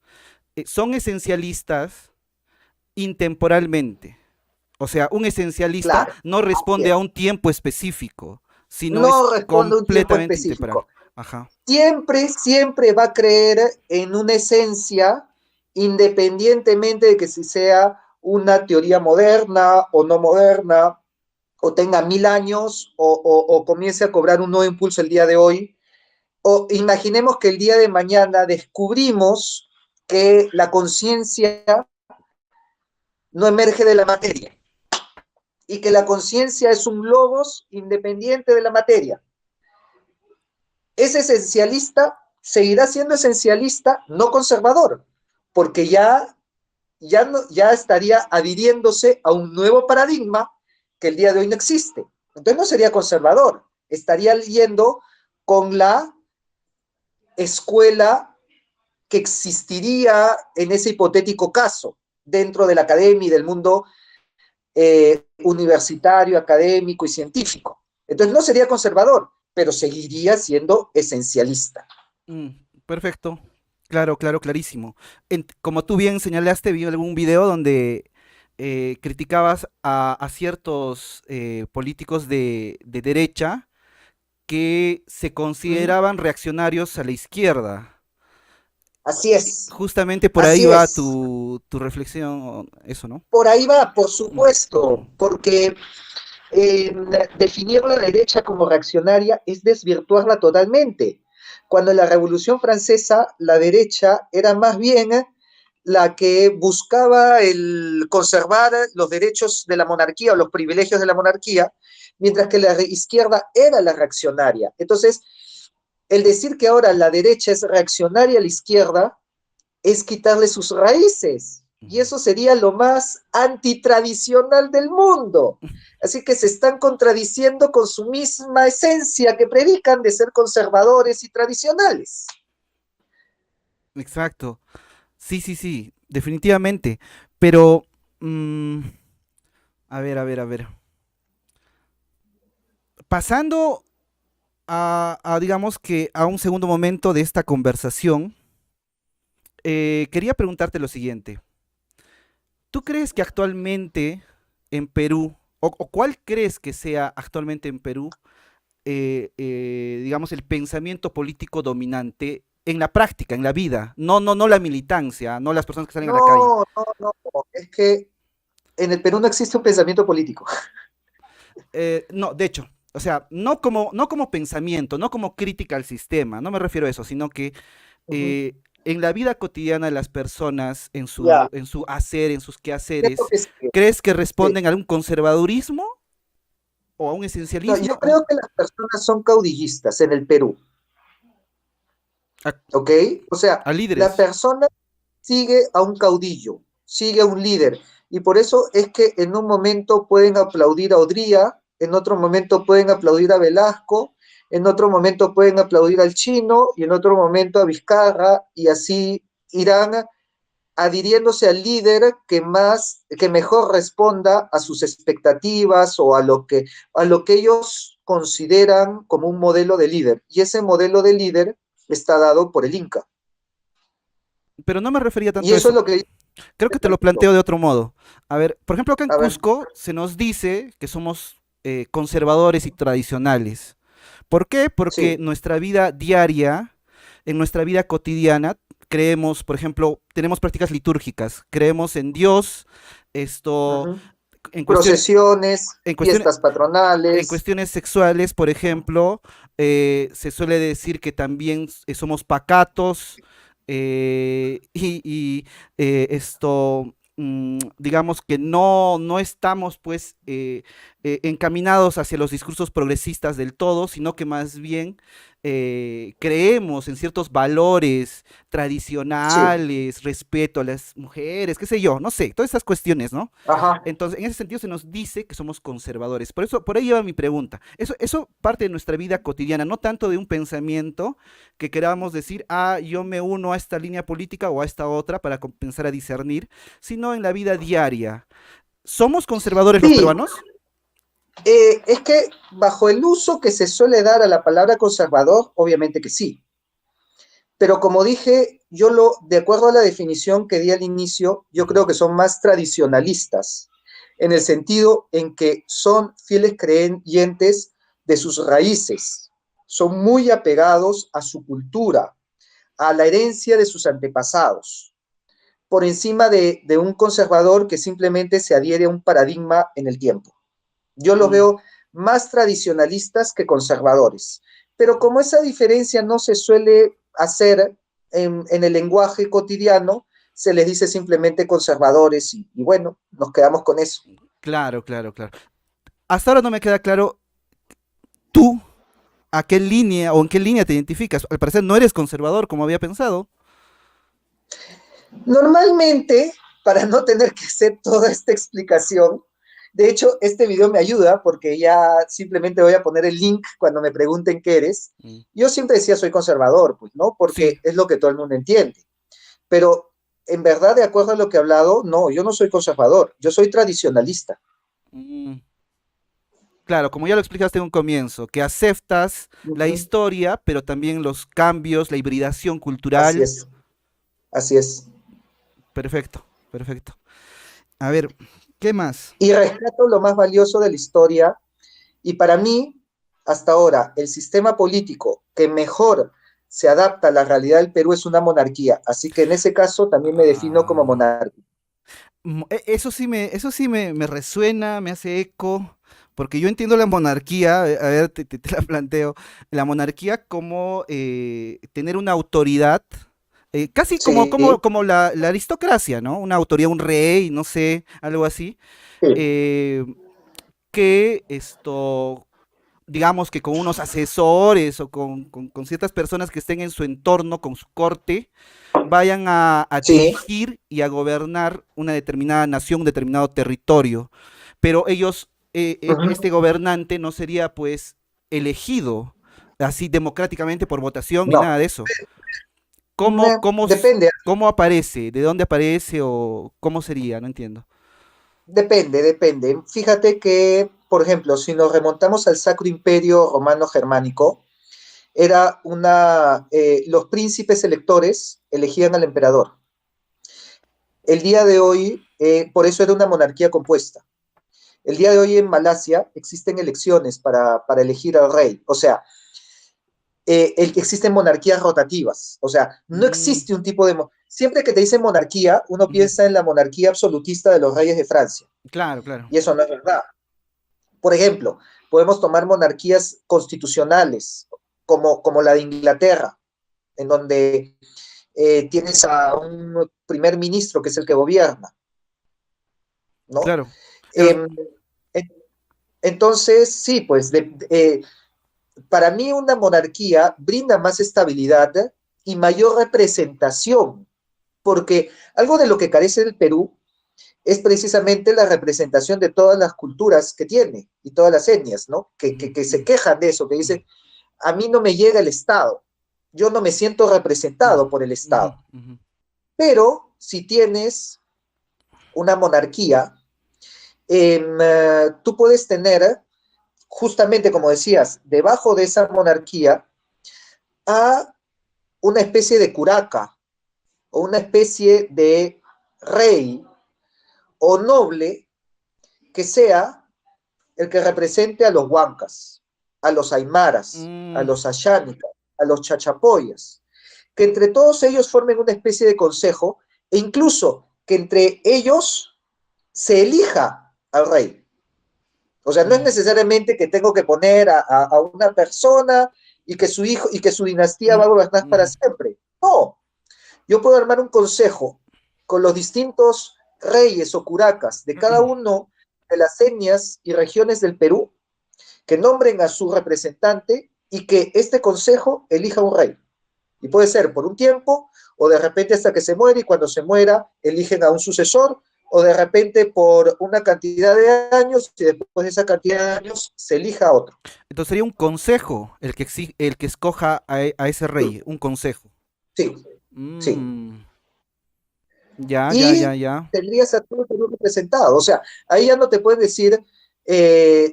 son esencialistas intemporalmente. O sea, un esencialista Claro, no así responde a es. un tiempo específico, sino es No responde a un tiempo completamente intemporal. específico. Ajá. Siempre va a creer en una esencia, independientemente de que si sea una teoría moderna o no moderna, o tenga 1000 años, o comience a cobrar un nuevo impulso el día de hoy. O imaginemos que el día de mañana descubrimos que la conciencia no emerge de la materia y que la conciencia es un logos independiente de la materia. Ese esencialista seguirá siendo esencialista, no conservador, porque ya estaría adhiriéndose a un nuevo paradigma que el día de hoy no existe. Entonces no sería conservador, estaría yendo con la escuela que existiría en ese hipotético caso dentro de la academia y del mundo universitario, académico y científico. Entonces no sería conservador, pero seguiría siendo esencialista. Mm, perfecto. Claro, claro, clarísimo. Como tú bien señalaste, vi algún video donde criticabas a ciertos políticos de derecha que se ¿Mm? consideraban reaccionarios a la izquierda. Así es, Justamente por ahí así va es. tu reflexión, eso, ¿no? Por ahí va, por Mm, supuesto, porque eh, definir la derecha como reaccionaria es desvirtuarla totalmente. Cuando en la Revolución Francesa la derecha era más bien la que buscaba el conservar los derechos de la monarquía o los privilegios de la monarquía, mientras que la izquierda era la reaccionaria. Entonces, el decir que ahora la derecha es reaccionaria a la izquierda es quitarle sus raíces. Y ujú. eso sería lo más antitradicional del mundo. Así que se están contradiciendo con su misma esencia que predican de ser conservadores y tradicionales. Exacto. Sí, sí, sí, definitivamente. Pero, mm, a ver, a ver, a ver. Pasando digamos que a un segundo momento de esta conversación, quería preguntarte lo siguiente. ¿Tú crees que actualmente en Perú, o cuál crees que sea actualmente en Perú, digamos, el pensamiento político dominante en la práctica, en la vida? No, no, no la militancia, no las personas que salen a la calle. No, es que en el Perú no existe un pensamiento político. No, de hecho, o sea, no como pensamiento, no como crítica al sistema, no me refiero a eso, sino que Uh -huh. en la vida cotidiana de las personas, en su, Ya, en su hacer, en sus creo quehaceres, que sí. ¿crees que Sí. responden a un conservadurismo o a un No, yo esencialismo? creo que las personas son caudillistas en el Perú, A, ¿ok? O sea, a la líderes. persona sigue a un caudillo, sigue a un líder. Y por eso es que en un momento pueden aplaudir a Odría, en otro momento pueden aplaudir a Velasco, en otro momento pueden aplaudir al Chino y en otro momento a Vizcarra, y así irán adhiriéndose al líder que mejor responda a sus expectativas o a lo que ellos consideran como un modelo de líder. Y ese modelo de líder está dado por el Inca. Pero no me refería Y tanto a eso es eso. lo que dice Creo que te lo Francisco. planteo de otro modo. A ver, por ejemplo, acá en A ver, Cusco se nos dice que somos conservadores y tradicionales. ¿Por qué? Porque sí. nuestra vida diaria, en nuestra vida cotidiana, creemos, por ejemplo, tenemos prácticas litúrgicas, creemos en Dios, esto, Ujú. en cuestiones, Procesiones, en cuestiones, fiestas en patronales. cuestiones sexuales, por ejemplo, se suele decir que también somos pacatos digamos que no estamos pues encaminados hacia los discursos progresistas del todo, sino que más bien creemos en ciertos valores Sí, tradicionales, respeto a las mujeres, qué sé yo, no sé, todas esas cuestiones, ¿no? ajá. Entonces, en ese sentido se nos dice que somos conservadores. Por eso, por ahí lleva mi pregunta. Eso parte de nuestra vida cotidiana, no tanto de un pensamiento que queramos decir, ah, yo me uno a esta línea política o a esta otra para comenzar a discernir, sino en la vida diaria. ¿Somos conservadores los Sí, peruanos? es que bajo el uso que se suele dar a la palabra conservador, obviamente que sí. Pero como dije, de acuerdo a la definición que di al inicio, yo Ujú. creo que son más tradicionalistas, en el sentido en que son fieles creyentes de sus raíces, son muy apegados a su cultura, a la herencia de sus antepasados, por encima de un conservador que simplemente se adhiere a un paradigma en el tiempo. Yo los Mm, veo más tradicionalistas que conservadores. Pero como esa diferencia no se suele hacer en el lenguaje cotidiano, se les dice simplemente conservadores y bueno, nos quedamos con eso. claro, claro, claro. Hasta ahora no me queda claro tú a qué línea o en qué línea te identificas. Al parecer no eres conservador como había pensado. Normalmente, para no tener que hacer toda esta explicación, de hecho, este video me ayuda porque ya simplemente voy a poner el link cuando me pregunten qué eres. Mm, Yo siempre decía soy conservador, pues, ¿no? sí. Porque es lo que todo el mundo entiende. Pero en verdad, de acuerdo a lo que he hablado, no, yo no soy conservador, yo soy tradicionalista. Mm, claro, como ya lo explicaste en un comienzo, que aceptas la Ujú. historia, pero también los cambios, la hibridación Así cultural. es, así es. Perfecto, perfecto. A ver, ¿qué más? Y rescato lo más valioso de la historia. Y para mí, hasta ahora, el sistema político que mejor se adapta a la realidad del Perú es una monarquía. Así que en ese caso también me defino como Ah, monarca. eso sí me resuena, me hace eco, porque yo entiendo la monarquía, a ver, te la planteo, la monarquía como tener una autoridad, casi Sí, como la aristocracia, ¿no? Una autoridad, un rey, no sé, algo así, sí. eh, que digamos que con unos asesores o con ciertas personas que estén en su entorno, con su corte, vayan a Sí. dirigir y a gobernar una determinada nación, un determinado territorio. Pero este Ujú. gobernante no sería pues elegido así democráticamente por votación ni No, nada de eso. ¿Cómo, cómo, s- depende. cómo aparece? ¿De dónde aparece o cómo sería? No entiendo. Depende. Fíjate que, por ejemplo, si nos remontamos al Sacro Imperio Romano Germánico, los príncipes electores elegían al emperador. El día de hoy, por eso era una monarquía compuesta. El día de hoy en Malasia existen elecciones para elegir al rey. O sea, existen monarquías rotativas. O sea, no Mm, existe un tipo de... Siempre que te dicen monarquía, uno ujú. piensa en la monarquía absolutista de los reyes de Francia. Claro, claro. Y eso no es verdad. Por ejemplo, podemos tomar monarquías constitucionales, como la de Inglaterra, en donde tienes a un primer ministro que es el que gobierna, ¿no? Claro. El- Eh, entonces, sí, pues para mí una monarquía brinda más estabilidad y mayor representación, porque algo de lo que carece el Perú es precisamente la representación de todas las culturas que tiene y todas las etnias, ¿no? Que se quejan de eso, que dicen, a mí no me llega el Estado, yo no me siento representado por el Estado. Pero si tienes una monarquía, tú puedes tener, justamente como decías, debajo de esa monarquía, a una especie de curaca o una especie de rey o noble que sea el que represente a los huancas, a los aymaras, a los ayánicas, a los chachapoyas, que entre todos ellos formen una especie de consejo e incluso que entre ellos se elija al rey. O sea, no es necesariamente que tengo que poner a una persona y que su hijo y que su dinastía va a gobernar para siempre. No, yo puedo armar un consejo con los distintos reyes o curacas de cada uno de las etnias y regiones del Perú, que nombren a su representante y que este consejo elija un rey. Y puede ser por un tiempo, o de repente hasta que se muere, y cuando se muera eligen a un sucesor, o de repente por una cantidad de años, y después de esa cantidad de años se elija a otro. Entonces sería un consejo el que escoja a ese Sí, rey, un consejo. sí, sí. Mm, ya, ya, ya, Y ya. tendrías a todo el Perú representado. O sea, ahí ya no te pueden decir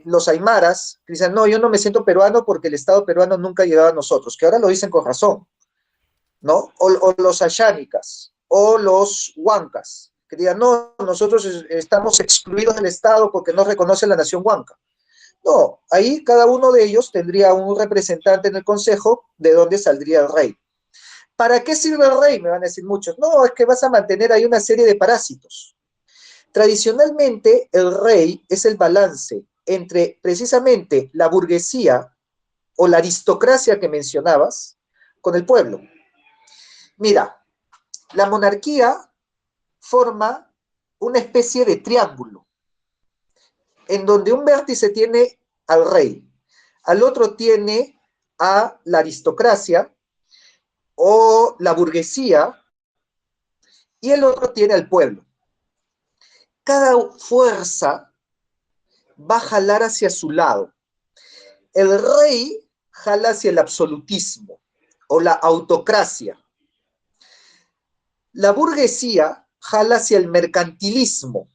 los aymaras, que dicen, no, yo no me siento peruano porque el Estado peruano nunca ha llegado a nosotros, que ahora lo dicen con razón, ¿no? O los ayánicas, o los huancas, que digan, no, nosotros estamos excluidos del Estado porque no reconoce la nación huanca. No, ahí cada uno de ellos tendría un representante en el consejo de donde saldría el rey. ¿Para qué sirve el rey? Me van a decir muchos. No, es que vas a mantener ahí una serie de parásitos. Tradicionalmente, el rey es el balance entre precisamente la burguesía o la aristocracia que mencionabas con el pueblo. Mira, la monarquía forma una especie de triángulo en donde un vértice tiene al rey, al otro tiene a la aristocracia o la burguesía y el otro tiene al pueblo. Cada fuerza va a jalar hacia su lado. El rey jala hacia el absolutismo o la autocracia. La burguesía jala hacia el mercantilismo,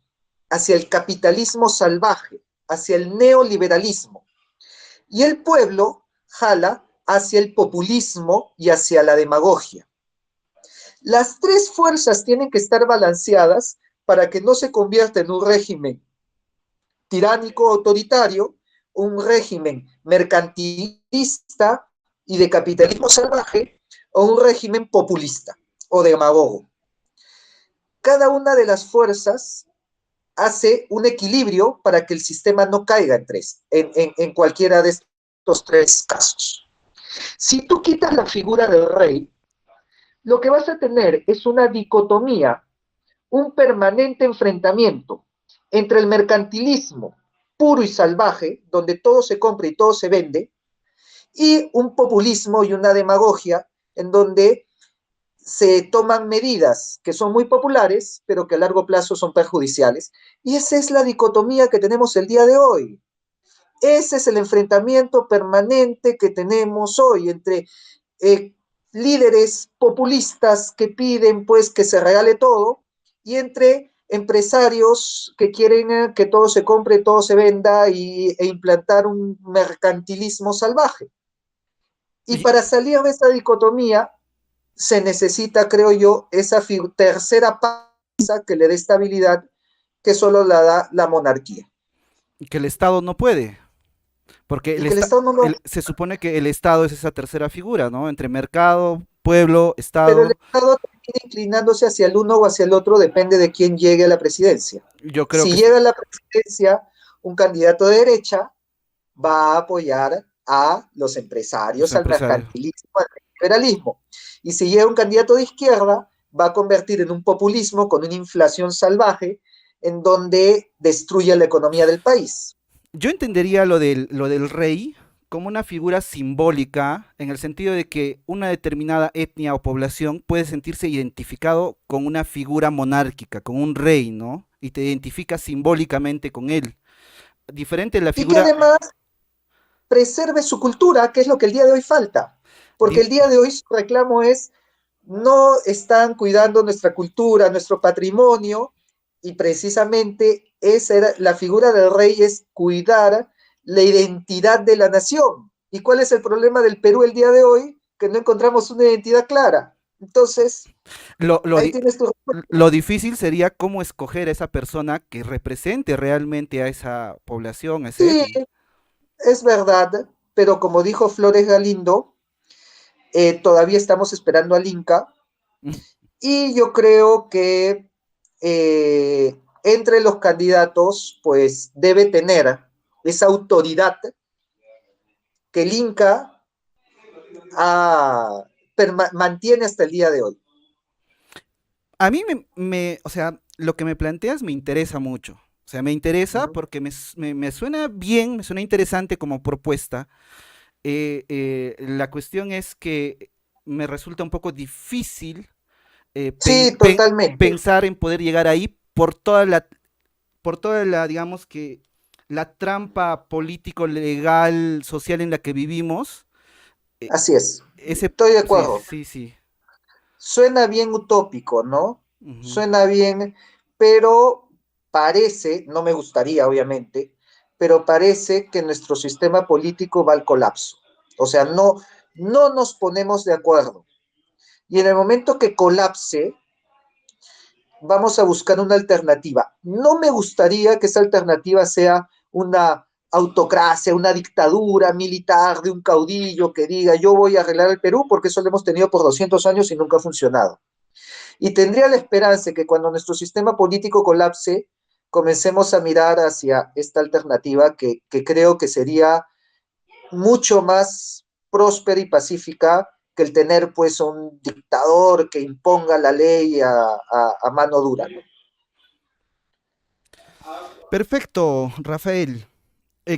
hacia el capitalismo salvaje, hacia el neoliberalismo. Y el pueblo jala hacia el populismo y hacia la demagogia. Las tres fuerzas tienen que estar balanceadas para que no se convierta en un régimen tiránico autoritario, un régimen mercantilista y de capitalismo salvaje, o un régimen populista o demagogo. Cada una de las fuerzas hace un equilibrio para que el sistema no caiga en cualquiera de estos tres casos. Si tú quitas la figura del rey, lo que vas a tener es una dicotomía, un permanente enfrentamiento entre el mercantilismo puro y salvaje, donde todo se compra y todo se vende, y un populismo y una demagogia en donde se toman medidas que son muy populares, pero que a largo plazo son perjudiciales. Y esa es la dicotomía que tenemos el día de hoy. Ese es el enfrentamiento permanente que tenemos hoy entre líderes populistas que piden pues que se regale todo y entre empresarios que quieren que todo se compre, todo se venda e implantar un mercantilismo salvaje. Y Y, para salir de esta dicotomía se necesita, creo yo, esa tercera pasa que le dé estabilidad que solo la da la monarquía. que el Estado no puede, porque Y que el Estado no lo... se supone que el Estado es esa tercera figura, ¿no? Entre mercado, pueblo, Pero el Estado. Estado termina inclinándose hacia el uno o hacia el otro, depende de quién llegue a la presidencia. Yo creo Si que llega a la presidencia un candidato de derecha, va a apoyar a los los empresarios, al empresarios. mercantilismo, al liberalismo. Y si llega un candidato de izquierda, va a convertir en un populismo con una inflación salvaje en donde destruye la economía del país. Yo entendería lo del rey como una figura simbólica en el sentido de que una determinada etnia o población puede sentirse identificado con una figura monárquica, con un rey, ¿no? y te identificas simbólicamente con él. Diferente la Y que figura, además preserve su cultura, que es lo que el día de hoy falta. Porque di- el día de hoy su reclamo es, no están cuidando nuestra cultura, nuestro patrimonio, y precisamente esa era la figura del rey, es cuidar la identidad de la nación. ¿Y cuál es el problema del Perú el día de hoy? Que no encontramos una identidad clara. Entonces, lo, lo ahí di- tienes tu lo respuesta. difícil sería cómo escoger a esa persona que represente realmente a esa población, a esa Sí, etnia. es verdad, pero como dijo Flores Galindo, todavía estamos esperando al Inca. Y yo creo que entre los candidatos, pues debe tener esa autoridad que el Inca mantiene hasta el día de hoy. A mí o sea, lo que me planteas me interesa mucho. O sea, me interesa Ujú. porque me suena bien, me suena interesante como propuesta. La cuestión es que me resulta un poco difícil Sí, totalmente. pensar en poder llegar ahí por toda la, digamos que, la trampa político, legal, social en la que vivimos. eh, Así es. ese, Estoy de sí, acuerdo. sí, sí. Suena bien utópico, ¿no? Ujú. Suena bien, pero parece, no me gustaría, obviamente, pero parece que nuestro sistema político va al colapso. O sea, no nos ponemos de acuerdo. Y en el momento que colapse, vamos a buscar una alternativa. No me gustaría que esa alternativa sea una autocracia, una dictadura militar de un caudillo que diga yo voy a arreglar el Perú porque eso lo hemos tenido por 200 años y nunca ha funcionado. Y tendría la esperanza de que cuando nuestro sistema político colapse, comencemos a mirar hacia esta alternativa que creo que sería mucho más próspera y pacífica que el tener pues un dictador que imponga la ley a mano dura, ¿no? Perfecto, Rafael.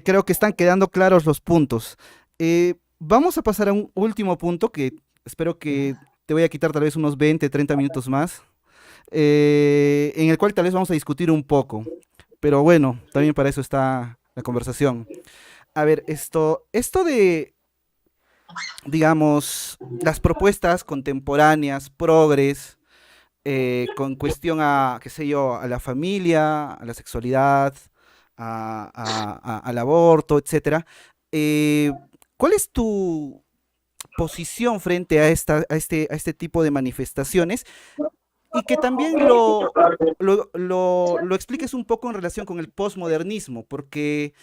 Creo que están quedando claros los puntos. Vamos a pasar a un último punto que espero que te voy a quitar tal vez unos 20, 30 minutos más, en el cual tal vez vamos a discutir un poco. Pero bueno, también para eso está la conversación. A ver, esto de, digamos, las propuestas contemporáneas, progres, con cuestión a, qué sé yo, a la familia, a la sexualidad, al aborto, etcétera. eh, ¿Cuál es tu posición frente a, a este tipo de manifestaciones? Y que también lo expliques un poco en relación con el posmodernismo, porque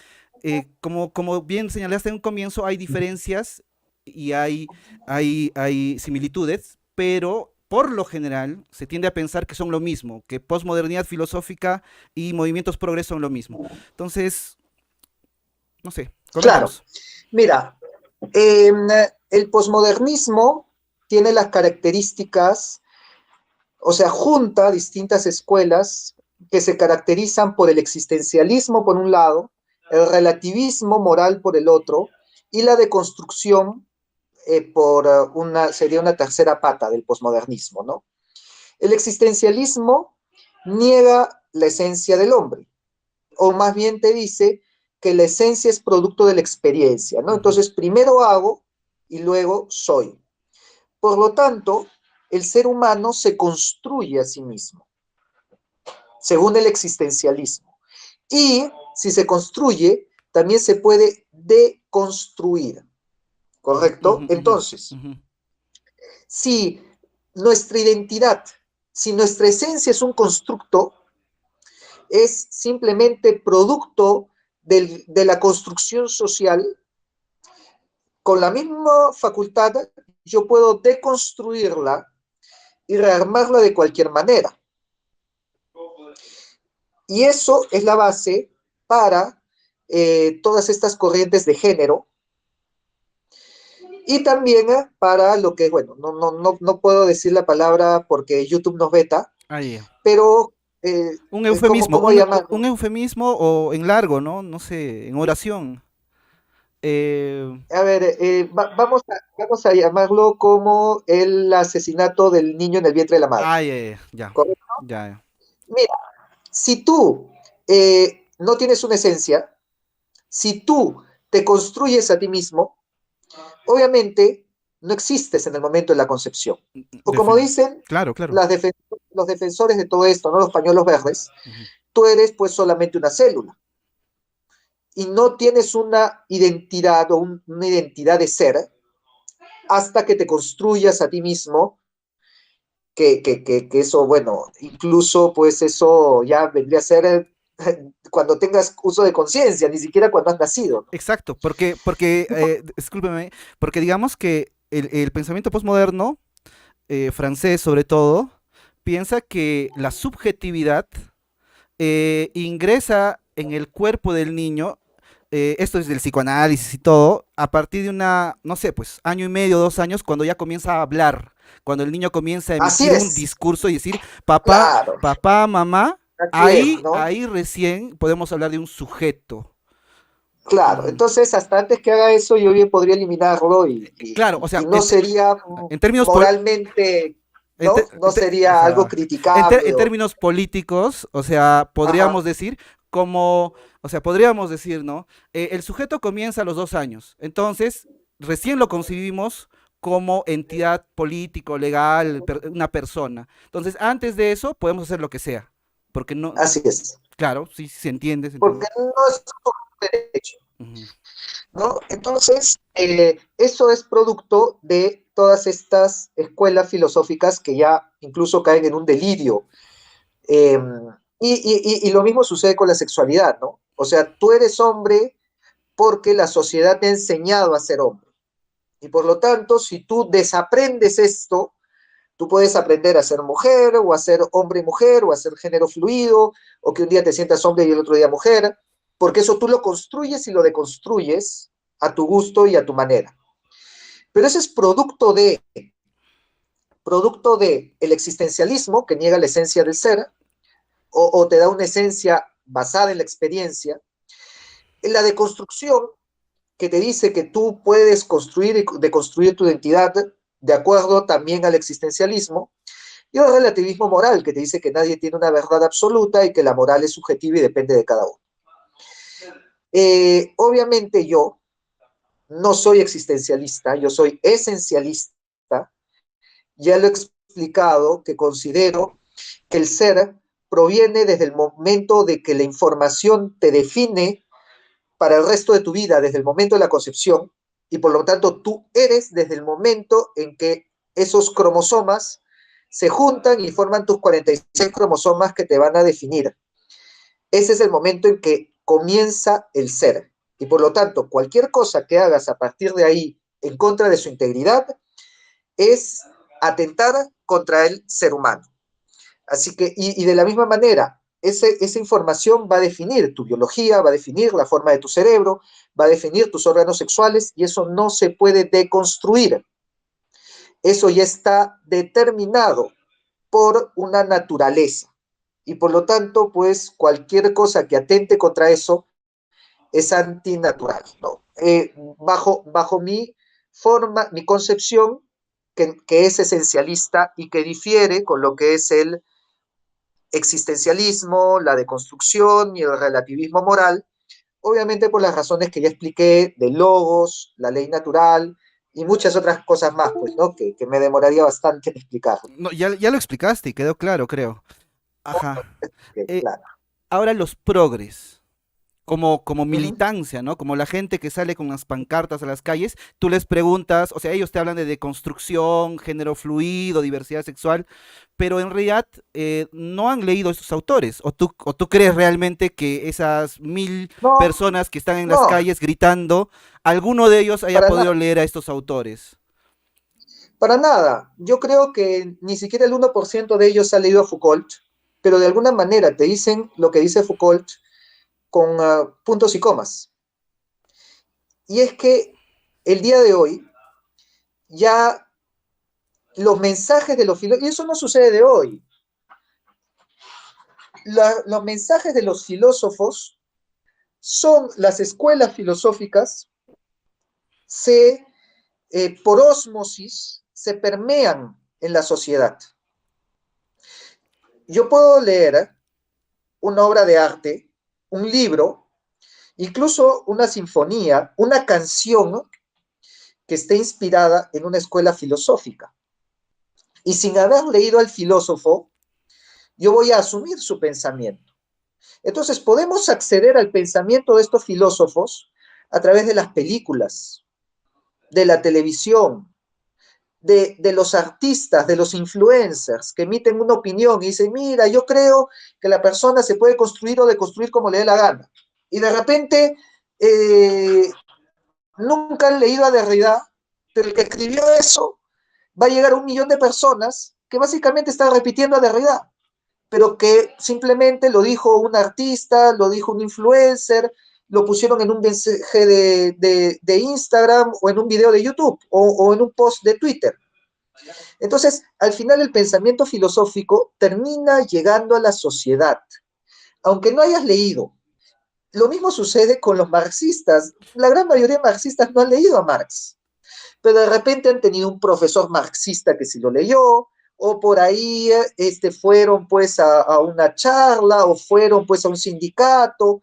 como bien señalaste en un comienzo, hay diferencias y hay similitudes, pero por lo general se tiende a pensar que son lo mismo, que posmodernidad filosófica y movimientos progreso son lo mismo. Entonces, no sé, Claro, coméntanos. mira, eh, el posmodernismo tiene las características, o sea, junta distintas escuelas que se caracterizan por el existencialismo por un lado, el relativismo moral por el otro, y la deconstrucción sería una tercera pata del posmodernismo, ¿no? El existencialismo niega la esencia del hombre, o más bien te dice que la esencia es producto de la experiencia, ¿no? Ujú, Entonces, primero hago y luego soy. Por lo tanto, el ser humano se construye a sí mismo, según el existencialismo. Y si se construye, también se puede deconstruir, ¿correcto? ujú, ujú, Entonces, ujú, si nuestra identidad, si nuestra esencia es un constructo, es simplemente producto de la construcción social, con la misma facultad yo puedo deconstruirla y rearmarla de cualquier manera. Y eso es la base para todas estas corrientes de género y también para lo que, bueno, no puedo decir la palabra porque YouTube nos veta, ahí. pero eh, ¿cómo Un llamarlo? eufemismo o en largo, ¿no? No sé, en oración. Eh, A ver, vamos a llamarlo como el asesinato del niño en el vientre de la madre. ya, ya, ya, ¿Correcto? ya, ya. Mira, Si tú no tienes una esencia, si tú te construyes a ti mismo, obviamente no existes en el momento de la concepción. O como dicen Claro, claro. las los defensores de todo esto, ¿no? Los pañuelos verdes, Ujú. tú eres pues solamente una célula y no tienes una identidad o una identidad de ser hasta que te construyas a ti mismo, que eso, bueno, incluso pues eso ya vendría a ser cuando tengas uso de conciencia, ni siquiera cuando has nacido, ¿no? Exacto, discúlpeme, porque digamos que el pensamiento postmoderno, francés sobre todo, piensa que la subjetividad ingresa en el cuerpo del niño, esto es del psicoanálisis y todo, a partir de una, no sé, pues año y medio, 2 años, cuando ya comienza a hablar, cuando el niño comienza a Así emitir un es, discurso y decir, papá, claro, papá, mamá, así es, ahí, ¿no? ahí recién podemos hablar de un sujeto. Claro, Ujú. entonces hasta antes que haga eso yo bien podría eliminarlo Claro, o y sea, no sería en términos, moralmente, ¿no? No o sería algo sea, criticable en o... términos políticos, o sea, Ajá, podríamos decir como, o sea, podríamos decir, ¿no? El sujeto comienza a los 2 años, entonces recién lo concibimos como entidad político, legal, una persona. Entonces, antes de eso podemos hacer lo que sea, porque no, así es, claro, sí, se entiende, se entiende. porque no es un derecho, Ujú. ¿no? Entonces, eso es producto de todas estas escuelas filosóficas que ya incluso caen en un delirio. Eh, y lo mismo sucede con la sexualidad, ¿no? O sea, tú eres hombre porque la sociedad te ha enseñado a ser hombre. Y por lo tanto, si tú desaprendes esto, tú puedes aprender a ser mujer o a ser hombre y mujer o a ser género fluido o que un día te sientas hombre y el otro día mujer, porque eso tú lo construyes y lo deconstruyes a tu gusto y a tu manera. Pero ese es producto de el existencialismo que niega la esencia del ser o te da una esencia basada en la experiencia, en la deconstrucción que te dice que tú puedes construir y deconstruir tu identidad de acuerdo también al existencialismo, y el relativismo moral, que te dice que nadie tiene una verdad absoluta y que la moral es subjetiva y depende de cada uno. Obviamente yo no soy existencialista, yo soy esencialista, ya lo he explicado, que considero que el ser proviene desde el momento de que la información te define para el resto de tu vida, desde el momento de la concepción, y por lo tanto tú eres desde el momento en que esos cromosomas se juntan y forman tus 46 cromosomas que te van a definir. Ese es el momento en que comienza el ser. Y por lo tanto, cualquier cosa que hagas a partir de ahí en contra de su integridad es atentar contra el ser humano. Así que, y de la misma manera, esa información va a definir tu biología, va a definir la forma de tu cerebro, va a definir tus órganos sexuales y eso no se puede deconstruir. Eso ya está determinado por una naturaleza. Y por lo tanto, pues cualquier cosa que atente contra eso es antinatural, ¿no? Bajo mi forma, mi concepción, que es esencialista y que difiere con lo que es el existencialismo, la deconstrucción y el relativismo moral, obviamente por las razones que ya expliqué de logos, la ley natural y muchas otras cosas más, pues, ¿no? Que me demoraría bastante en explicar. No, ya lo explicaste y quedó claro, creo. Ajá. Eh, Claro. Ahora los progres. Como Uh -huh. militancia, ¿no? Como la gente que sale con las pancartas a las calles, tú les preguntas, o sea, ellos te hablan de deconstrucción, género fluido, diversidad sexual, pero en realidad no han leído estos autores. O tú crees realmente que esas 1000 personas que están en las No, calles gritando, alguno de ellos haya para nada. podido leer a estos autores? Para nada. Yo creo que ni siquiera el 1% de ellos ha leído a Foucault, pero de alguna manera te dicen lo que dice Foucault con puntos y comas. Y es que el día de hoy ya los mensajes de los filósofos, y eso no sucede de hoy, los mensajes de los filósofos son las escuelas filosóficas, se, por ósmosis, se permean en la sociedad. Yo puedo leer una obra de arte, un libro, incluso una sinfonía, una canción que esté inspirada en una escuela filosófica. Y sin haber leído al filósofo, yo voy a asumir su pensamiento. Entonces, podemos acceder al pensamiento de estos filósofos a través de las películas, de la televisión, de los artistas, de los influencers que emiten una opinión y dicen, mira, yo creo que la persona se puede construir o deconstruir como le dé la gana. Y de repente, nunca han leído a Derrida, pero el que escribió eso va a llegar a 1 millón de personas que básicamente están repitiendo a Derrida, pero que simplemente lo dijo un artista, lo dijo un influencer, lo pusieron en un mensaje de Instagram o en un video de YouTube o en un post de Twitter. Entonces, al final el pensamiento filosófico termina llegando a la sociedad, aunque no hayas leído. Lo mismo sucede con los marxistas. La gran mayoría de marxistas no han leído a Marx, pero de repente han tenido un profesor marxista que sí lo leyó, o por ahí fueron pues a una charla, o fueron pues a un sindicato,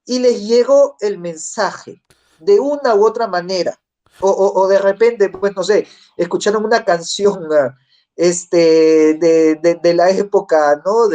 y les llegó el mensaje de una u otra manera. O de repente, pues no sé, escucharon una canción de la época, ¿no?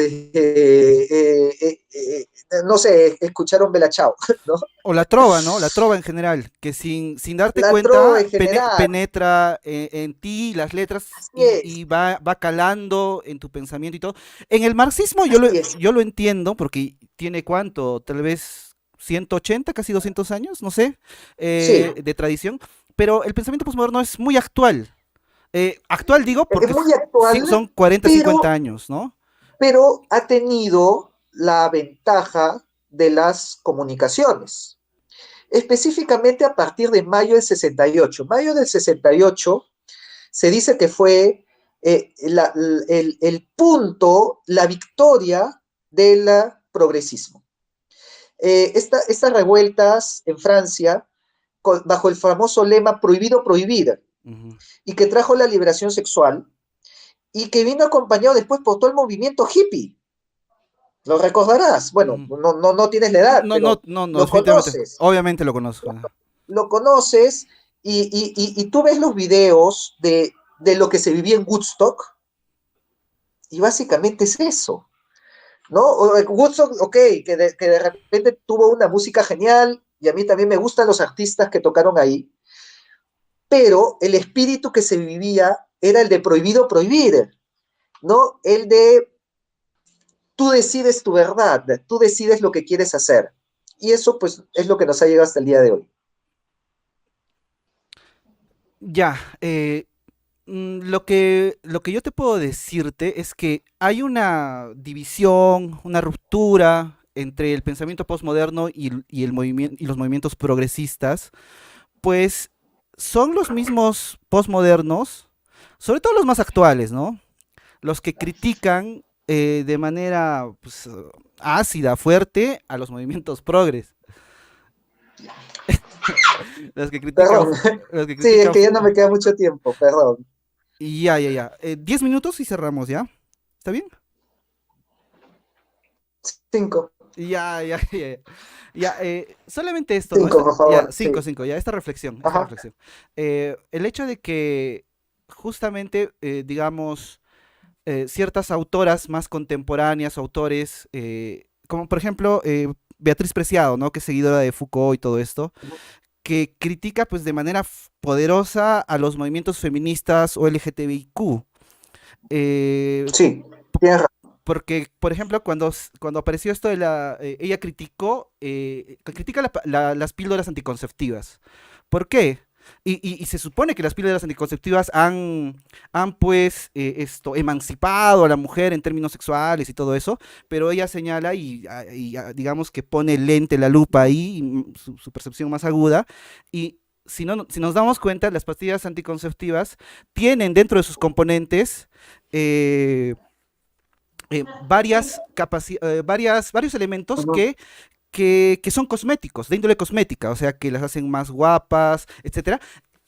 No sé, escucharon Bella Ciao, ¿no? O la trova, ¿no? La trova en general, que sin darte La trova cuenta en general, penetra en ti las letras así es, y va calando en tu pensamiento y todo. En el marxismo así es. yo lo entiendo porque tiene cuánto, tal vez 180, casi 200 años, no sé, Sí, de tradición, pero el pensamiento postmoderno es muy actual. Actual digo es porque muy actual, son 40, 50 pero, años, ¿no? pero ha tenido la ventaja de las comunicaciones, específicamente a partir de mayo del 68. Mayo del 68 se dice que fue el punto, la victoria del progresismo. Estas revueltas en Francia, bajo el famoso lema prohibido prohibir, Ujú, y que trajo la liberación sexual, y que vino acompañado después por todo el movimiento hippie. Lo recordarás. Bueno, ujú. no tienes la edad, No, no, pero no, no, lo definitivamente. conoces. Obviamente lo conozco. Lo conoces y tú ves los videos de lo que se vivía en Woodstock y básicamente es eso, ¿no? Woodstock, ok, que de repente tuvo una música genial y a mí también me gustan los artistas que tocaron ahí, pero el espíritu que se vivía era el de prohibido prohibir, ¿no? El de tú decides tu verdad, tú decides lo que quieres hacer. Y eso pues es lo que nos ha llegado hasta el día de hoy. Ya, lo que yo te puedo decirte es que hay una división, una ruptura entre el pensamiento postmoderno y el movimiento, y los movimientos progresistas, pues son los mismos postmodernos, sobre todo los más actuales, ¿no? Los que critican de manera pues, ácida, fuerte a los movimientos progres. Los que critican, Perdón, los que sí, es critican, que ya no me queda mucho tiempo, perdón. ya. 10 minutos y cerramos, ¿ya? ¿Está bien? 5, Ya. Ya, solamente esto, ¿no? 5, por Ya, favor, sí. cinco, ya, esta reflexión, esta Ajá. reflexión. El hecho de que justamente, digamos, ciertas autoras más contemporáneas, autores, como por ejemplo Beatriz Preciado, ¿no? Que es seguidora de Foucault y todo esto, que critica pues de manera poderosa a los movimientos feministas o LGTBIQ. eh, Sí, tienes razón. Porque, por ejemplo, cuando apareció esto de ella critica las píldoras anticonceptivas. ¿Por qué? Y se supone que las píldoras anticonceptivas han pues, emancipado a la mujer en términos sexuales y todo eso, pero ella señala digamos que pone el lente, la lupa ahí, y, su percepción más aguda, y si nos damos cuenta, las pastillas anticonceptivas tienen dentro de sus componentes varios elementos Ujú. que son cosméticos, de índole cosmética, o sea, que las hacen más guapas, etcétera.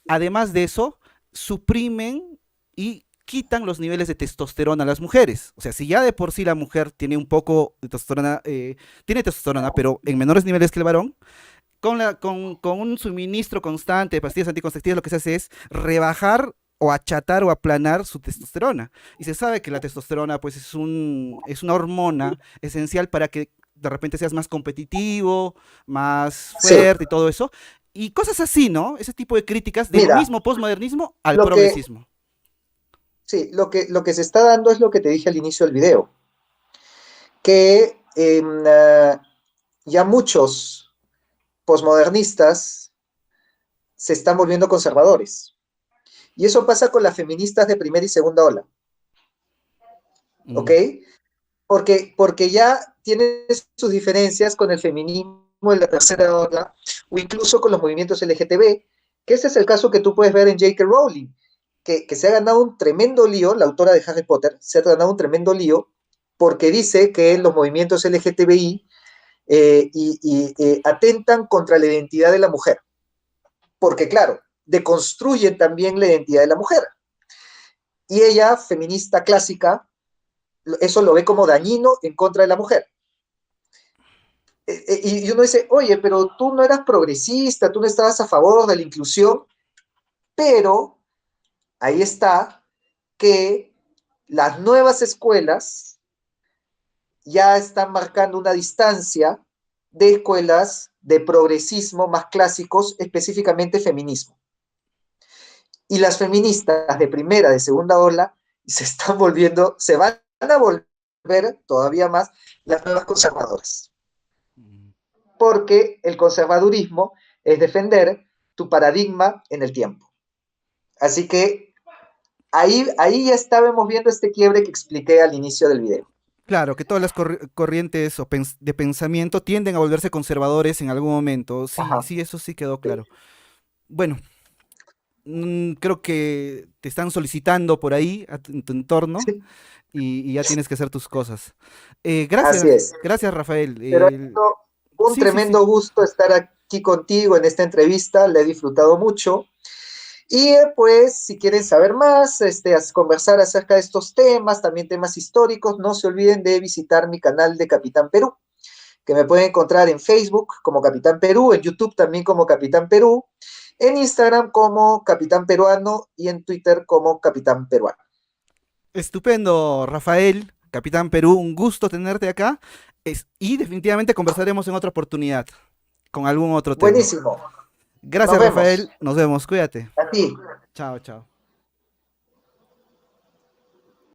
Además de eso, suprimen y quitan los niveles de testosterona a las mujeres. O sea, si ya de por sí la mujer tiene un poco de testosterona, tiene testosterona, pero en menores niveles que el varón, con un suministro constante de pastillas anticonceptivas, lo que se hace es rebajar o achatar o aplanar su testosterona. Y se sabe que la testosterona, pues, es una hormona esencial para que de repente seas más competitivo, más Sí, fuerte y todo eso. Y cosas así, ¿no? Ese tipo de críticas del mira, mismo posmodernismo al lo que, progresismo. sí, lo que se está dando es lo que te dije al inicio del video, que ya muchos posmodernistas se están volviendo conservadores. Y eso pasa con las feministas de primera y segunda ola, ¿ok? Mm. Porque ya tiene sus diferencias con el feminismo de la tercera ola o incluso con los movimientos LGTB, que ese es el caso que tú puedes ver en J.K. Rowling, que se ha ganado un tremendo lío, la autora de Harry Potter, se ha ganado un tremendo lío porque dice que los movimientos LGTBI atentan contra la identidad de la mujer, porque claro, deconstruyen también la identidad de la mujer. Y ella, feminista clásica, eso lo ve como dañino en contra de la mujer. Y uno dice, oye, pero tú no eras progresista, tú no estabas a favor de la inclusión, pero ahí está que las nuevas escuelas ya están marcando una distancia de escuelas de progresismo más clásicos, específicamente feminismo. Y las feministas de primera, de segunda ola, se van a volver todavía más las nuevas conservadoras. Mm. Porque el conservadurismo es defender tu paradigma en el tiempo. Así que ahí ya estábamos viendo este quiebre que expliqué al inicio del video. Claro, que todas las corrientes de pensamiento tienden a volverse conservadores en algún momento. Sí, Ajá. sí, eso sí quedó Sí. claro. Bueno, creo que te están solicitando por ahí, en tu entorno, Sí, y ya tienes que hacer tus cosas. así Gracias, es. gracias, Rafael. Pero ha sido un Sí, sí, sí. tremendo gusto estar aquí contigo en esta entrevista, la he disfrutado mucho. Y pues, si quieren saber más, conversar acerca de estos temas, también temas históricos, no se olviden de visitar mi canal de Capitán Perú, que me pueden encontrar en Facebook como Capitán Perú, en YouTube también como Capitán Perú, en Instagram como Capitán Peruano y en Twitter como Capitán Peruano. Estupendo, Rafael, Capitán Perú, un gusto tenerte acá. Y definitivamente conversaremos en otra oportunidad, con algún otro tema. Buenísimo. Nos Gracias, vemos. Rafael. Nos vemos. Cuídate. A ti. Chao, chao.